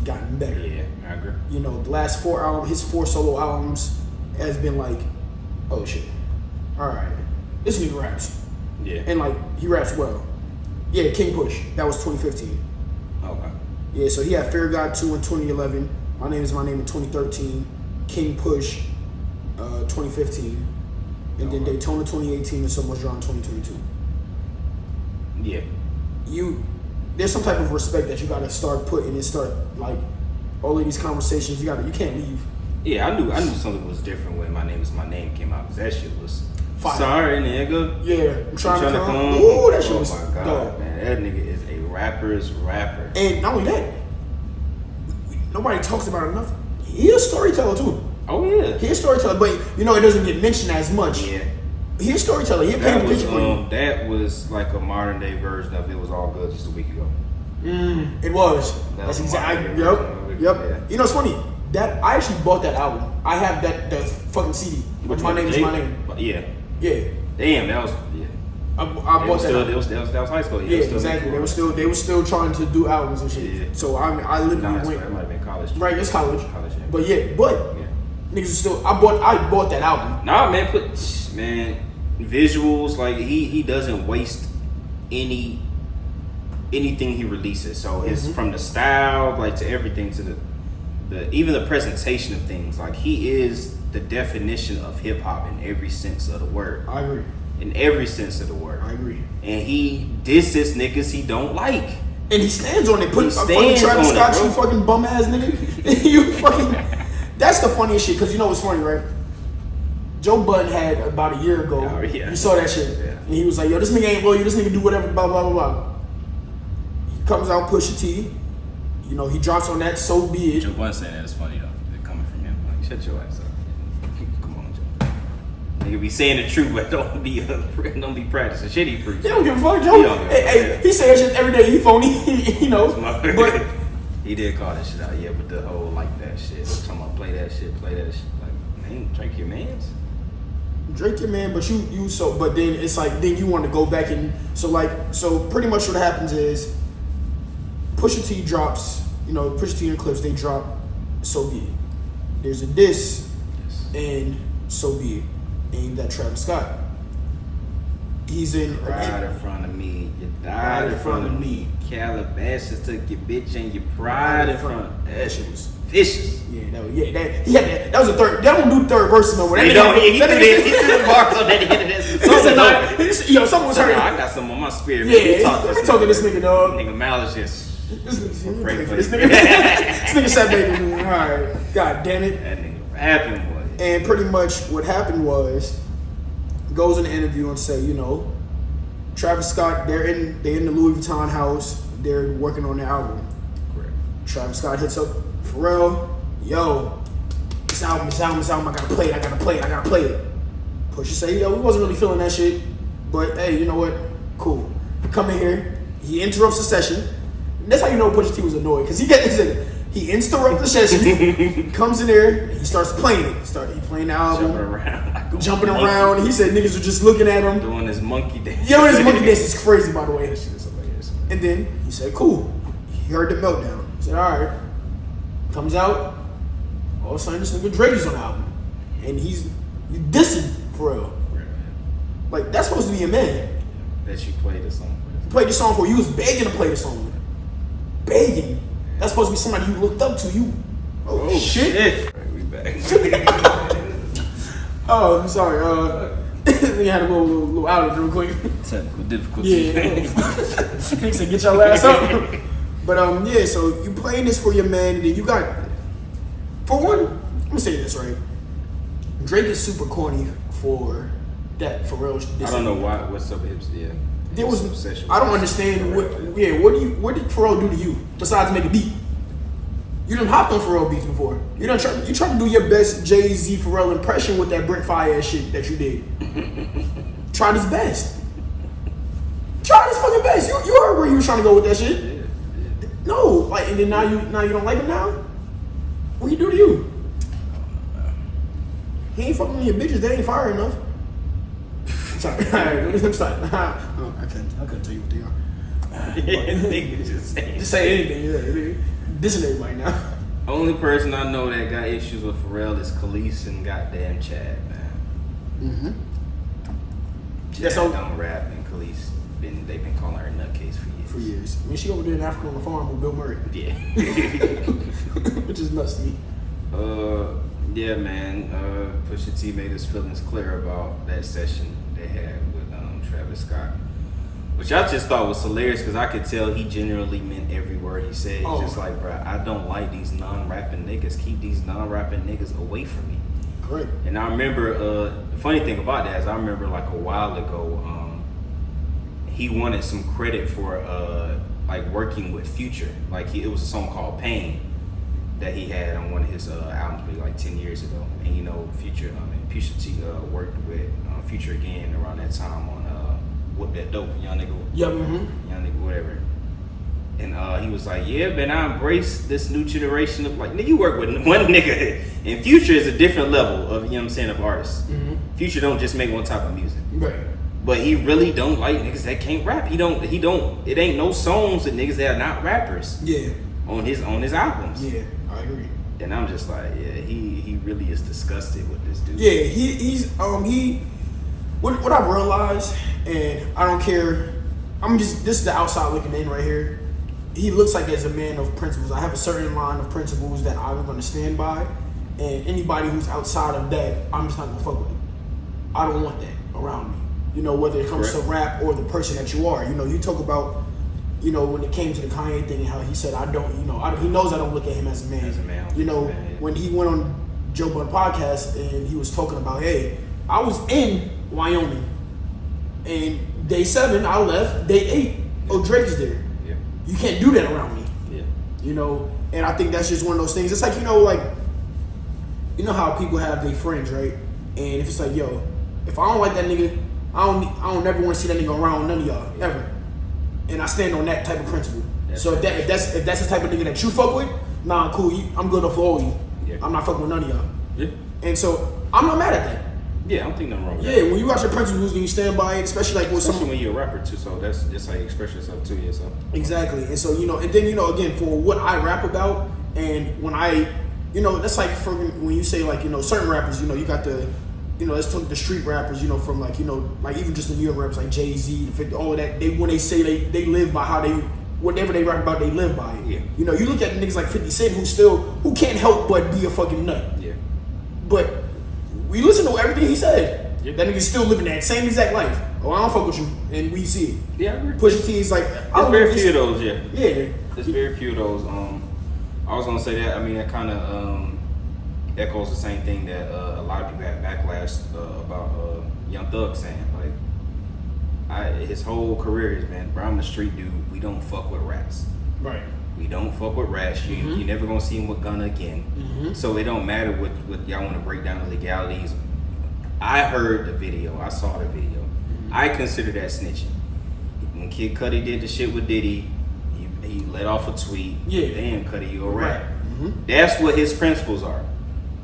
gotten better. Yeah, I agree. You know, the last his 4 solo albums has been like, oh shit, all right, this nigga raps. Yeah. And like, he raps well. Yeah, King Push, that was 2015. Okay. Yeah, so he had Fear God 2 in 2011. My Name Is My Name in 2013. King Push, 2015. And then Daytona 2018 and So Much Dry in 2022. Yeah. There's some type of respect that you gotta start putting and start like all of these conversations. You can't leave. Yeah, I knew something was different when My Name Is My Name came out, because that shit was fire. Sorry, nigga. Yeah, I'm trying to come. Ooh, that shit was my god, dope. man, that nigga is a rapper's rapper. And not only that, nobody talks about it enough. He's a storyteller too. Oh yeah, he's a storyteller, but you know it doesn't get mentioned as much. Yeah. He's a storyteller. He painted a picture for you. That was like a modern day version of It Was All Good just a week ago. It was. That's exactly. Yep. Yeah. You know, it's funny that I actually bought that album. I have the fucking CD. Which My Name Is My Name. Yeah. Yeah. Damn, that was I bought that. That was high school. Yeah, exactly. They were still trying to do albums and shit. Yeah. So I literally went. It might have been college. Right, it's college. Yeah. But niggas are still. I bought that album. Nah, man, visuals, like he doesn't waste anything he releases. So it's from the style, like to everything, to the even the presentation of things. Like he is the definition of hip hop in every sense of the word. I agree. In every sense of the word. I agree. And he disses niggas he don't like. And he stands on it. Put fucking Travis Scott, you fucking bum ass nigga. You fucking. That's the funniest shit. Cause you know what's funny, right? Joe Budden had about a year ago. You saw that shit. Yeah. And he was like, yo, this nigga ain't loyal. This nigga do whatever. Blah blah blah blah. He comes out, Pusha T. You know, he drops on that. So be it. Joe Budden saying that is funny though. They're coming from him. Like, shut your ass up. Come on, Joe. Nigga be saying the truth, but don't be practicing shit he preach. They don't give a fuck, Joe. Hey, he say that shit every day. He phony, you know. But he did call that shit out, yeah. But the whole like that shit, talking about play that shit. Like, man, Drake your mans. Drake your man, but but then it's like then you want to go back and so pretty much what happens is Pusha T drops, Pusha T and the Clips, they drop So Be It. There's a diss and So Be It aimed at Travis Scott. He's in pride in front of me, you died in front of me. Calabasas took your bitch and your pride in front. That shit was vicious. Yeah, that was the third. They don't do the third verse no more. He threw the bars on that end of this. Someone was hurt. I got something on my spirit. Yeah, talk to this nigga, dog. Nigga malicious. This nigga said, baby, all right, god damn it. That nigga rapping, boy. And pretty much what happened was, goes in the interview and say, Travis Scott, they're in the Louis Vuitton house. They're working on the album. Correct. Travis Scott hits up Pharrell. Yo, this album. I gotta play it. Pusha say, yo, we wasn't really feeling that shit, but hey, you know what? Cool. Come in here. He interrupts the session. And that's how you know Pusha T was annoyed, because he interrupts the session, comes in there, he starts playing it. He playing the album. Jumping around. He said niggas were just looking at him. Doing his monkey dance. Yo, his monkey dance is crazy, by the way. That shit is hilarious. And then he said, cool. He heard the meltdown. He said, all right. Comes out. All of a sudden, this nigga Drake is on the album. And he's dissing Pharrell. Like, that's supposed to be a man. That you played the song. Played the song for you. Was begging to play the song. Begging. That's supposed to be somebody you looked up to. You. Oh shit. Right, we back. Oh, I'm sorry. We had a little outage real quick. Technical difficulties. Yeah. He said, get your ass up. But yeah. So you playing this for your man, and then you got. For one, I'm gonna say this right. Drake is super corny for that Pharrell. I don't know why. What's up, hips? Yeah. There was. I don't understand what. Yeah. What did Pharrell do to you besides make a beat? You done hopped on Pharrell beats before. You trying to do your best Jay-Z Pharrell impression with that Brent Fire ass shit that you did. Tried his best. Tried his fucking best. You heard where he was trying to go with that shit. Yeah. No, like, and then now you don't like him now. What he do to you? He ain't fucking with your bitches. They ain't fire enough. Sorry. I'm sorry. I couldn't tell you what they are. Just say anything. Yeah. Dissing everybody now. Only person I know that got issues with Pharrell is Khalees and goddamn Chad, man. Chad don't rap, and Khalees they've been calling her nutcase for years. I mean, she over there in Africa on the farm with Bill Murray. Yeah. Which is nuts to me. Yeah, man. Pusha T made his feelings clear about that session they had with Travis Scott. Which I just thought was hilarious, because I could tell he genuinely meant every word he said. He's just like, bro, I don't like these non-rapping niggas. Keep these non-rapping niggas away from me. Great. And I remember, the funny thing about that is I remember like a while ago, he wanted some credit for like working with Future. Like it was a song called Pain that he had on one of his albums maybe like 10 years ago. And Future, Pusha T worked with Future again around that time on What That Dope, Young Nigga. Yep. Young Nigga, whatever. And he was like, yeah, man, I embrace this new generation of, like, nigga, you work with one nigga. And Future is a different level of, of artists. Future don't just make one type of music. Right. But he really don't like niggas that can't rap. He don't. It ain't no songs of niggas that are not rappers. Yeah. On his albums. Yeah, I agree. And I'm just like, yeah, he really is disgusted with this dude. Yeah, he's what I've realized, and I don't care. This is the outside looking in right here. He looks like as a man of principles. I have a certain line of principles that I'm going to stand by, and anybody who's outside of that, I'm just not going to fuck with. I don't want that around me. You know, whether it comes to rap or the person that you are. You know, you talk about, you know, when it came to the Kanye thing and how he said, he knows I don't look at him as a man. You know, when he went on Joe Budden podcast and he was talking about, hey, I was in Wyoming and day 7 I left, day 8, oh, Drake's there. Yeah. You can't do that around me. Yeah. You know, and I think that's just one of those things. It's like, you know how people have their friends, right? And if it's like, yo, if I don't like that nigga, I don't never want to see that nigga around none of y'all ever, and I stand on that type of principle. So if that's the type of nigga that you fuck with, nah, cool. I'm good for all of you. Yeah. I'm not fucking with none of y'all. Yeah. And so I'm not mad at that. Yeah, I don't think nothing wrong with that. Yeah, when you got your principles and you stand by it, especially like with when you're a rapper too. So that's just like express yourself to yourself. Exactly. And so and then again for what I rap about, and when that's like for when you say like certain rappers, you got the. Let's talk the street rappers, from like even just the New York rappers like Jay-Z, 50, all of that. When they say they live by how whatever they rap about, they live by it. Yeah. You look at niggas like 50 Cent who can't help but be a fucking nut. Yeah. But we listen to everything he said. Yeah. That nigga's still living that same exact life. Oh, I don't fuck with you, and we see it. Yeah. Pusha T is like. There's very few of those. Yeah. Yeah. There's very few of those. I was gonna say that. I mean, that kind of echoes the same thing that a lot of people had backlash about Young Thug saying. Like, his whole career has been, bro, I'm a street dude. We don't fuck with rats. Right. We don't fuck with rats. You never gonna see him with Gunna again. Mm-hmm. So it don't matter what y'all want to break down the legalities. I heard the video. I saw the video. Mm-hmm. I consider that snitching. When Kid Cudi did the shit with Diddy, he let off a tweet. Yeah. Damn, Cudi, you a rat. Mm-hmm. That's what his principles are.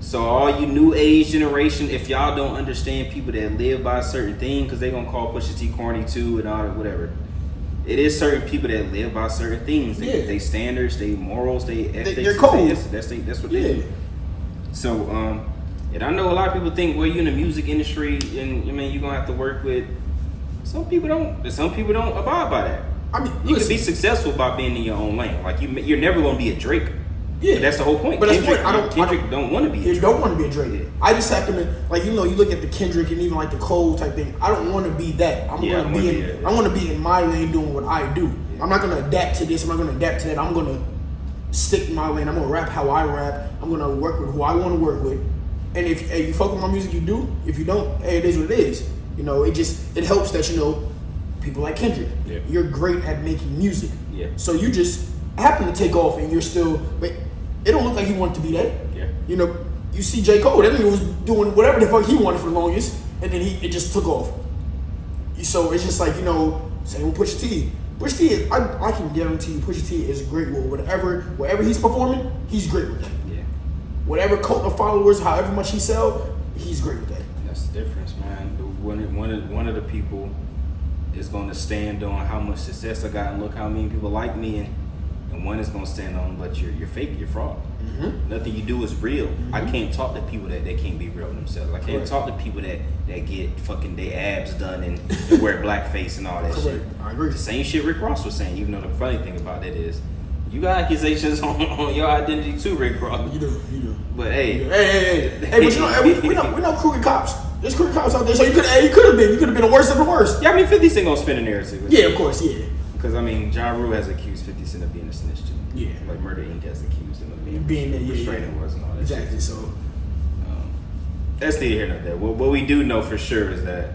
So all you new age generation, if y'all don't understand people that live by a certain thing, because they gonna call Pusha T corny too and all that, whatever. It is certain people that live by certain things. They standards, they morals, they ethics. They're cold. That's what they do. So, and I know a lot of people think, well, you're in the music industry, and you're gonna have to work with. Some people don't. Some people don't abide by that. I mean, you can be successful by being in your own lane. Like you're never gonna be a Drake. Yeah, but that's the whole point. But Kendrick don't want to be. You don't want to be a Drake. Yeah. I just have to, you look at the Kendrick and even like the Cole type thing. I don't want to be that. I want to be in my lane doing what I do. Yeah. I'm not gonna adapt to this. I'm not gonna adapt to that. I'm gonna stick in my lane. I'm gonna rap how I rap. I'm gonna work with who I want to work with. And if you fuck with my music, you do. If you don't, it is what it is. It helps that people like Kendrick. Yeah. You're great at making music. Yeah. So you just happen to take off, and you're still. But it don't look like he wanted to be that. Yeah. You see J. Cole. That nigga was doing whatever the fuck he wanted for the longest, and then it just took off. So it's just like same with Pusha T. Pusha T is, I can guarantee you, Pusha T is great with whatever he's performing. He's great with that. Yeah. Whatever cult of followers, however much he sell, he's great with that. That's the difference, man. One of the people is going to stand on how much success I got and look how many people like me, and one is going to stand on, but you're fake, you're fraud. Mm-hmm. Nothing you do is real. Mm-hmm. I can't talk to people that can't be real themselves. I can't talk to people that get fucking their abs done and wear blackface and all that shit. I agree. The same shit Rick Ross was saying, even though the funny thing about that is, you got accusations on your identity too, Rick Ross. You do. But hey, but we know crooked cops. There's crooked cops out there, so you could have been the worst of the worst. Yeah, I mean 50 Cent gonna spin a narrative. Yeah, of course, yeah. Because Ja Rule has accused 50 Cent of being a snitch too. Yeah. Like Murder Inc. has accused him of being restraining orders and all that exactly, shit. So that's neither here nor there. What we do know for sure is that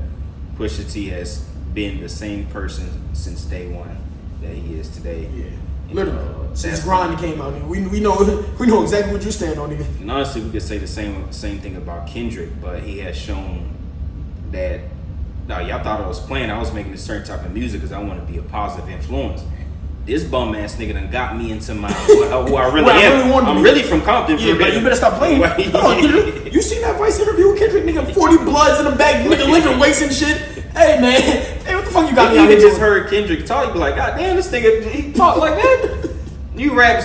Pusha T has been the same person since day one that he is today. Yeah. Literally. Since Grind came out, we know exactly what you stand on, nigga. And honestly, we could say the same thing about Kendrick, but he has shown that. No, y'all thought I was playing. I was making a certain type of music because I want to be a positive influence. This bum ass nigga done got me into who I really am. I'm really from Compton. Yeah, but you better stop playing. You seen that Vice interview with Kendrick? Nigga, 40 bloods in the back, nigga lifting weights and shit. Hey man, hey, what the fuck you got me You out here just doing? heard Kendrick talk, you be like, God damn, this nigga, he talk like that. You rap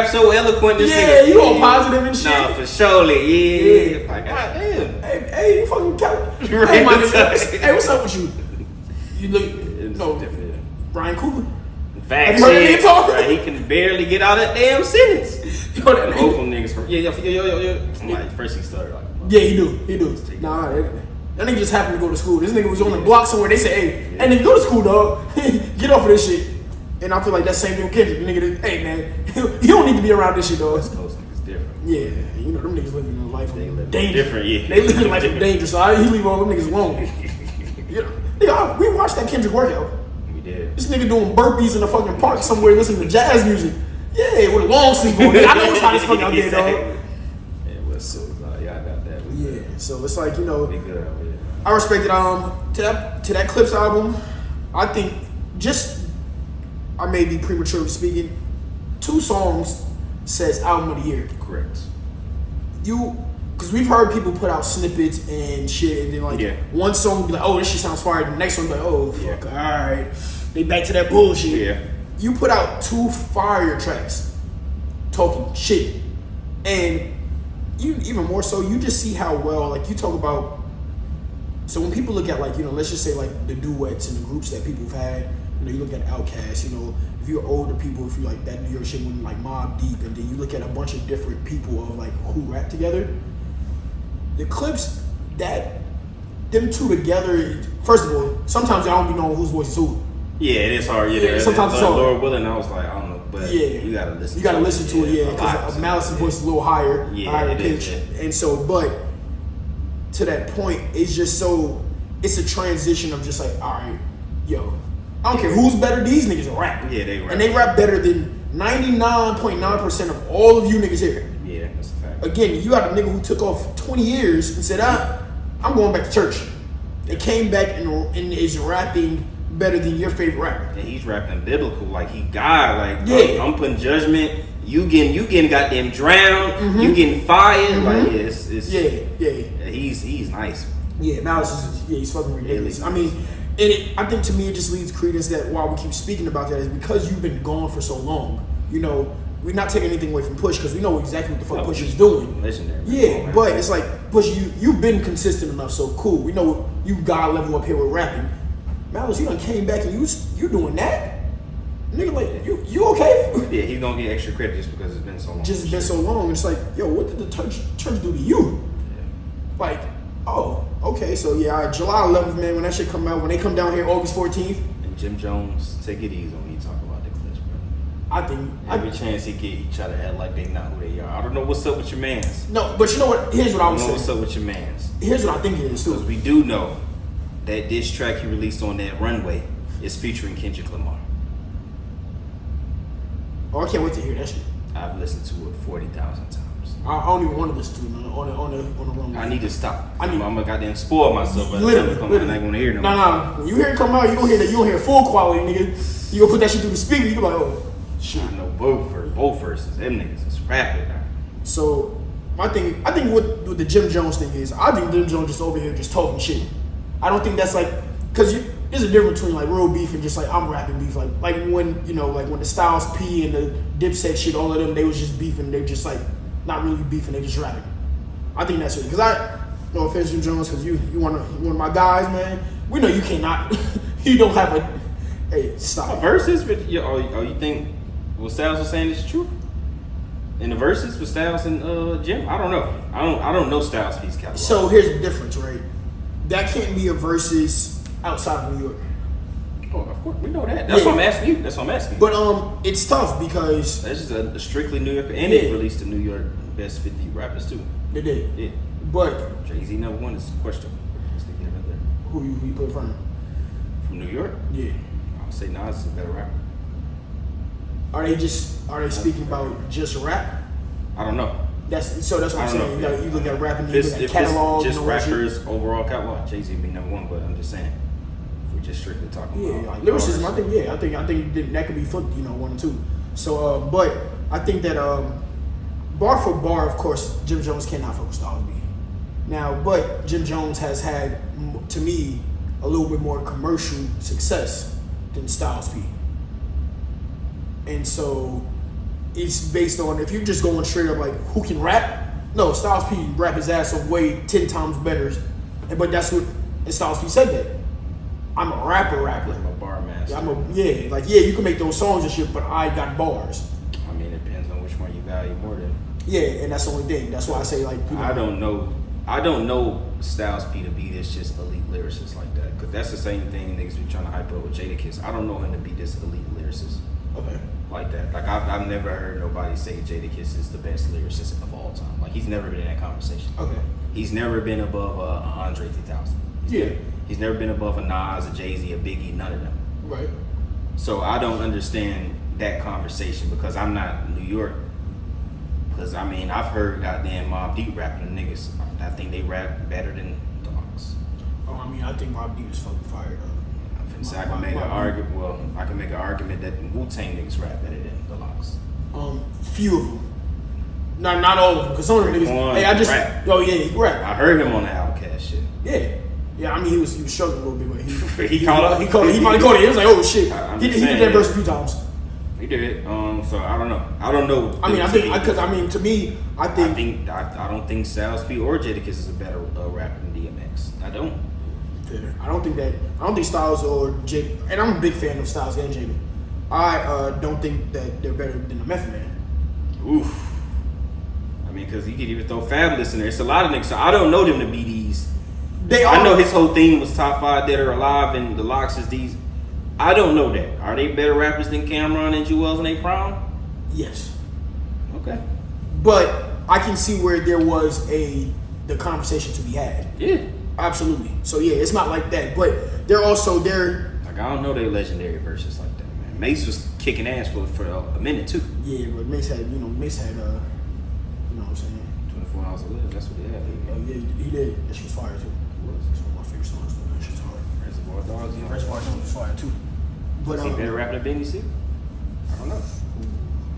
so eloquent. This nigga, you all positive and shit. Nah, for surely, yeah. Like, God damn. Hey, you fucking count. Right. Hey, my nigga. Hey, what's up with you? You look, no, different. Brian Cooper. Fact, have you heard him talk? Right, he can barely get out that damn sentence. Yo, that Oakland niggas, yo. I'm like, first he started like, yeah, he do. Nah, that nigga just happened to go to school. This nigga was on the block somewhere. They said, hey, hey nigga, go to school, dog. Get off of this shit. And I feel like that same thing with Kendrick. The nigga, hey man, you don't need to be around this shit, dog. West Coast niggas different. Yeah, you know them niggas living a life of danger. Different, yeah. They living a life of danger. So he leave all them niggas alone. Nigga, we watched that Kendrick workout. We did. This nigga doing burpees in the fucking park somewhere listening to jazz music. Yeah, with a long sleeve on. I know it's hot as fuck out there, dog. Yeah, West Coast, yeah, I got that. Yeah, so it's like, you know, Be good out here. I respect it. To that Clips album, I think I may be prematurely speaking. 2 songs says album of the year. Correct. Because we've heard people put out snippets and shit, and then like one song be like, oh, this shit sounds fire. The next one be like, oh, fuck, all right, they back to that bullshit. Yeah. You put out 2 fire tracks, talking shit, and you even more so, you just see how well, like you talk about. So when people look at like, you know, let's just say like the duets and the groups that people have had, you know, you look at Outkast, you know, if you're older people, if you like that New York shit when like Mobb Deep, and then you look at a bunch of different people of like who rap together, the Clips that them 2 together. First of all, sometimes I don't be knowing whose voice is who. Yeah, it is hard. Yeah, sometimes it's hard. Lord willing, I was like, I don't know, but you gotta listen. You gotta listen to it, because Malice's voice is a little higher, higher pitch, and so, but to that point, it's just so it's a transition of just like, all right, yo, I don't care who's better. These niggas rap. Yeah, they rap, and they rap better than 99.9% of all of you niggas here. Yeah, that's a fact. Again, you got a nigga who took off 20 years and said, I'm going back to church. They came back and is rapping better than your favorite rapper. And he's rapping biblical, like he God, like I'm putting judgment. You getting goddamn drowned. Mm-hmm. You getting fired. Mm-hmm. Like it's he's nice. Yeah, Malice is he's fucking ridiculous. I mean, I think to me it just leads credence that why we keep speaking about that is because you've been gone for so long. You know, we're not taking anything away from Push because we know exactly what the fuck Push is doing. Legendary. Yeah, but it's like Push, you've been consistent enough, so cool. We know you God level up here with rapping. Malice, you done came back and you doing that? Nigga, like, you okay? Yeah, he's gonna get extra credit just because it's been so long. Just been so long. It's like, yo, what did the church do to you? Yeah. Like, oh, okay, so yeah, all right, July 11th, man, when that shit come out, when they come down here August 14th. And Jim Jones, take it easy when you talk about the Clips, bro. I think every chance he get, he try to act like they not who they are. I don't know what's up with your mans. No, but you know what? Here's what I was saying. What's up with your mans? Here's what I think it is too. Because we do know that this track he released on that runway is featuring Kendrick Lamar. Oh, I can't wait to hear that shit. I've listened to it 40,000 times. I don't even want to listen to it on the runway. I need to stop. I'm gonna goddamn spoil myself. But literally, I'm not gonna hear no more. Nah. When you hear it come out, you gonna hear that. You gonna hear full quality, nigga. You gonna put that shit through the speaker. You be like, oh, shit. I know both verses. Them niggas is rapping now. So I think what the Jim Jones thing is, I think Jim Jones just over here just talking shit. I don't think that's like, cause there's a difference between like real beef and just like I'm rapping beef. Like when when the Styles P and the Dipset shit, all of them, they was just beefing. They just like not really beefing. They just rapping. I think that's it. Cause no offense, Jim Jones, cause you one of my guys, man. We know you cannot. You don't have a. Hey, stop. Verses, but you think what Styles was saying is true? In the verses with Styles and Jim, I don't know. I don't know Styles P's catalog. So here's the difference, right? That can't be a versus outside of New York. Oh, of course, we know that. That's what I'm asking you. But it's tough because that's just a strictly New York, and they released the New York Best 50 Rappers too. They did. Yeah. But Jay-Z #1 is questionable. Who you put from New York? Yeah. I would say Nas is a better rapper. Are they speaking about just rap? I don't know. That's what I'm saying. You look at rapping, you look at catalog. Just rappers overall catalog. Jay-Z be #1, but I'm just saying. If we're just strictly talking about like lyricism, I think that could be flipped, 1 and 2. So, but I think that bar for bar, of course, Jim Jones cannot fuck with Styles P. Now, but Jim Jones has had, to me, a little bit more commercial success than Styles P. And so it's based on, if you're just going straight up like who can rap, no, Styles P rap his ass off way 10 times better. But that's what, and Styles P said that. I'm a rapper. I'm a bar master. You can make those songs and shit, but I got bars. I mean, it depends on which one you value more than. Yeah, and that's the only thing. That's why I say like. You know, I don't know Styles P to be this just elite lyricist like that, because that's the same thing niggas be trying to hype up with Jadakiss. I don't know him to be this elite lyricist. Okay. Like that. Like I've never heard nobody say Jadakiss is the best lyricist of all time. Like he's never been in that conversation. Okay. He's never been above a Andre 3000. He's never been above a Nas, a Jay-Z, a Biggie, none of them. Right. So I don't understand that conversation because I'm not New York. Because I mean, I've heard goddamn Mobb Deep rapping the niggas. I think they rap better than Dogs. Oh, I mean, I think Mobb Deep is fucking fire though. I can make an argument. Well, I can make an argument that Wu-Tang niggas rap better than the Locks. Few of them. Not all of them, because some of them niggas. Hey, I just. Rap. Oh yeah, he rap. I heard him on the Outkast shit. Yeah. I mean, he was struggling a little bit, but he caught up. He finally caught it. He was like, oh shit. He did that verse a few times. He did. So I don't know. I mean, I think to me, I don't think Styles P or Jadakiss is a better rapper than DMX. I don't. I don't think Styles or Jada, and I'm a big fan of Styles and Jada. I don't think that they're better than the Method Man. Oof. I mean, because you could even throw Fabulous in there. It's a lot of niggas. So I don't know them to be these. I know his whole thing was top 5 dead or alive, and the Locks is these. I don't know that. Are they better rappers than Cameron and Jewels in their prime? Yes. Okay. But I can see where there was the conversation to be had. Yeah. Absolutely. So yeah, it's not like that. But they're also like I don't know their legendary verses like that, man. Mace was kicking ass for a minute too. Yeah, but Mace had you know what I'm saying? 24 Hours to Live, that's what he had. Yeah, he did. That shit was fire too. It's one of my favorite songs. That shit's hard. Reservoir Dogs, yeah. Reservoir Dogs was fire too. But is he better rapper than Benny Siegel? I don't know.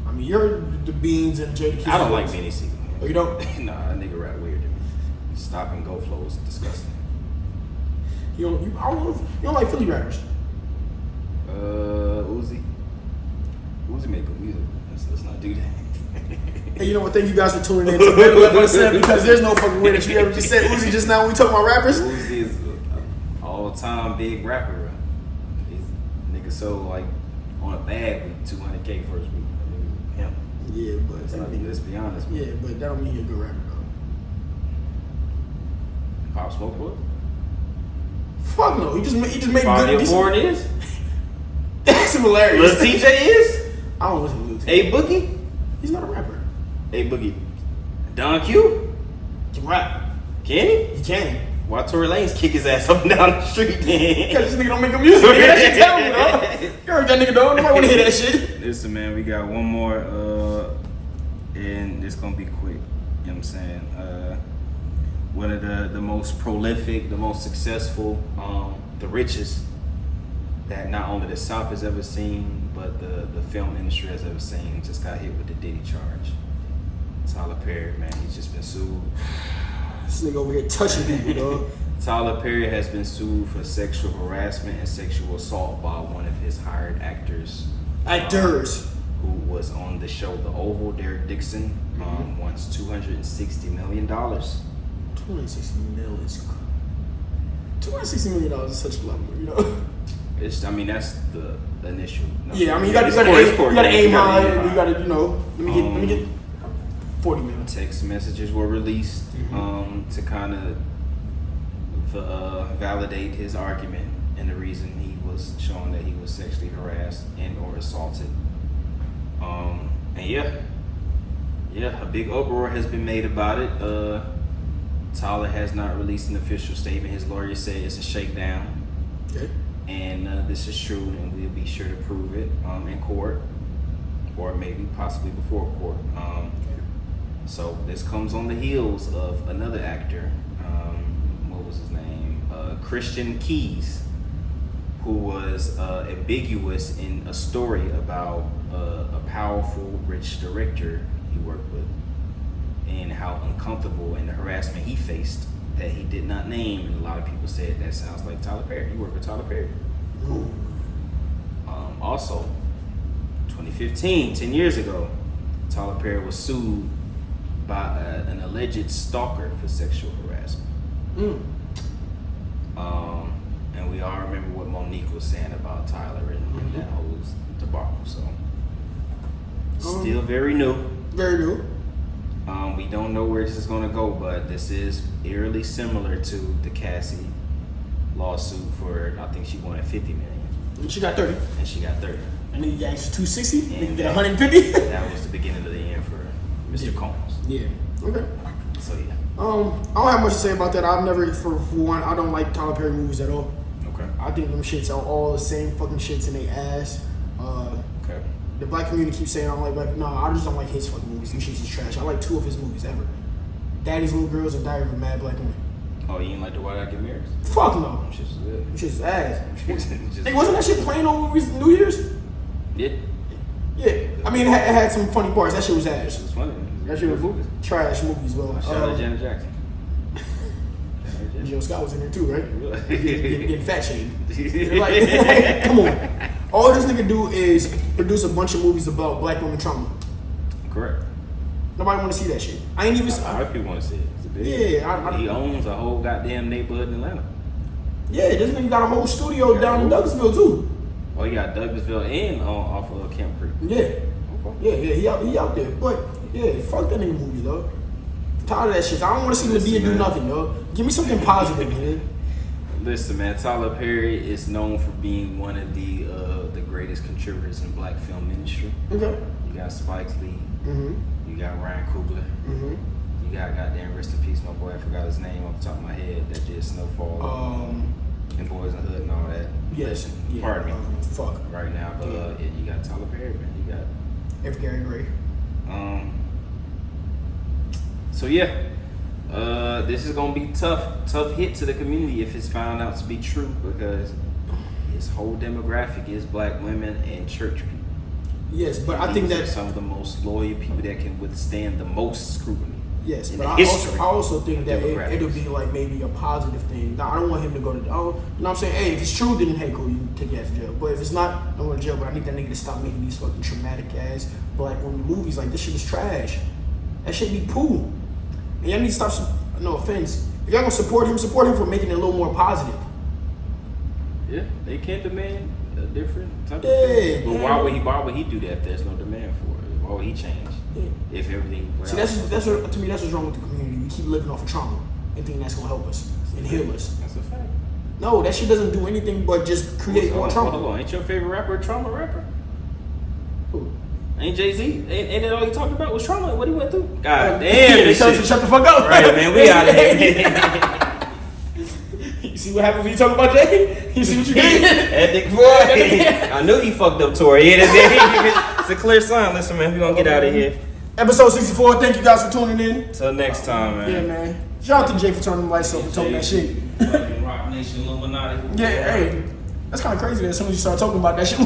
I mean, you're the Beans and Jada. I don't like Benny Siegel. Oh, you don't? Nah, that nigga rap weird to me. Stop and go flow is disgusting. You don't like Philly rappers? Uzi make good music. Let's not do that. Hey, you know what? Thank you guys for tuning in to Middle Left Unsaid, because there's no fucking way that you ever just said Uzi just now when we talk about rappers. Uzi is an all-time big rapper, bro. Nigga sold like on a bag with 200K first week. Him. Yeah, but let's be honest. Man. Yeah, but that don't mean you're a good rapper though. Pop Smoke was? Fuck no. He just made Bobby good. Ford is? That's hilarious. Lil TJ is? I don't listen to Lil TJ. A Boogie? He's not a rapper. A Boogie. Don Q? He can rap. Can he? He can. Why Tory Lanez kick his ass up and down the street then? Because this nigga don't make no music. That shit terrible, dog. You heard that nigga, dog. Nobody wanna hear that shit. Listen, man, we got one more, and it's gonna be quick. You know what I'm saying? One of the most prolific, the most successful, the richest that not only the South has ever seen, but the film industry has ever seen, just got hit with the Diddy charge. Tyler Perry, man, he's just been sued. This nigga over here touching people, dog. Tyler Perry has been sued for sexual harassment and sexual assault by one of his hired actors. Who was on the show The Oval, Derek Dixon, wants $260 million. $260 million is such a lot of money, you know? That's the initial. Yeah, I mean, you gotta aim high, and you gotta, let me get 40 million. Text messages were released to kind of validate his argument and the reason he was showing that he was sexually harassed and or assaulted. A big uproar has been made about it. Tyler has not released an official statement. His lawyer said it's a shakedown. Okay. And this is true, and we'll be sure to prove it in court, or maybe possibly before court. So this comes on the heels of another actor. What was his name? Christian Keys, who was ambiguous in a story about a powerful, rich director he worked with, and how uncomfortable and the harassment he faced that he did not name, and a lot of people said that sounds like Tyler Perry. You work with Tyler Perry. Cool. Also, 2015, 10 years ago, Tyler Perry was sued by an alleged stalker for sexual harassment. And we all remember what Monique was saying about Tyler and that whole debacle. So, still very new. Very new. We don't know where this is going to go, but this is eerily similar to the Cassie lawsuit for, I think she wanted $50 million. And she got 30. And she got 30. And then you asked for 260. And then you get 150. That was the beginning of the end for Mr. Combs. Yeah. Okay. So yeah. I don't have much to say about that. I've never, for one, I don't like Tyler Perry movies at all. Okay. I think them shits are all the same fucking shits in their ass. Okay. The black community keeps saying I don't like black. No, I just don't like his fucking movies. Them shits is trash. I like 2 of his movies ever. Daddy's Little Girls and Diary of a Mad Black Woman. Oh, you ain't like the Why I Get Married? Fuck no. Them shit's good. Them shit's ass. Just- Hey, wasn't that shit playing on New Year's? Yeah. Yeah. I mean, it had some funny parts. That shit was That ass. shit was funny. That shit was movies. trash movies, bro. Shout out to Janet Jackson. Jill Scott was in there too, right? Really? Getting fat shamed. Like, come on. All this nigga do is produce a bunch of movies about black women trauma. Correct. Nobody want to see that shit. I ain't even. A lot of people want to see it. It's a big Yeah, he owns a whole goddamn neighborhood in Atlanta. Yeah, this nigga got a whole studio down in Douglasville too. Oh, he got Douglasville and off of Camp Creek. Yeah. Okay. Yeah, he out there. But yeah, fuck that nigga movie, though. Tired of that shit. I don't want to see Medea do nothing, though. Give me something positive, man. Listen, man, Tyler Perry is known for being one of the greatest contributors in black film industry. Okay. You got Spike Lee. Mm-hmm. You got Ryan Coogler. Mm-hmm. You got goddamn rest in peace, my boy. I forgot his name off the top of my head. That did Snowfall and Boys in the Hood and all that. Yes. Yeah. Pardon me. Fuck. Right now, but you got Tyler Perry, man. You got F. Gary Gray. So yeah, this is gonna be tough hit to the community if it's found out to be true, because his whole demographic is black women and church people. Yes, but I These think are that some of the most loyal people that can withstand the most scrutiny. yes, in but the I history also think of that demographics. it'll be like maybe a positive thing. Now, I don't want him to go to. You know what I'm saying? Hey, if it's true, then hey, cool, you can take your ass to jail. But if it's not, don't go to jail. But I need that nigga to stop making these fucking traumatic ass black women movies. Like, this shit is trash. That shit be poo. And y'all need to stop. No offense. If y'all gonna support him for making it a little more positive. Yeah, they can't demand a different type of Yeah, thing. But yeah. why would he do that if there's no demand for it? Why would he change? Yeah. If everything See, to me, that's what's wrong with the community. We keep living off of trauma and thinking that's gonna help us and heal us. That's a fact. No, that shit doesn't do anything but just create more trauma. Hold on. Ain't your favorite rapper a trauma rapper? Who? Ain't Jay-Z? Ain't that all he talked about was trauma and what he went through? God damn, this Tell us shit. to shut the fuck up. Right, man, we out of here. You see what happens when you talk about Jay? You see what you did? That dick boy. I knew he fucked up Tory. It's a clear sign. Listen, man, we gonna get out of here. Episode 64. Thank you guys for tuning in. Till next time, man. Yeah, man. Shout out to Jay for turning the lights off and talking that shit. Fucking Rock Nation Illuminati. Yeah, hey. That's kind of crazy that as soon as you start talking about that shit.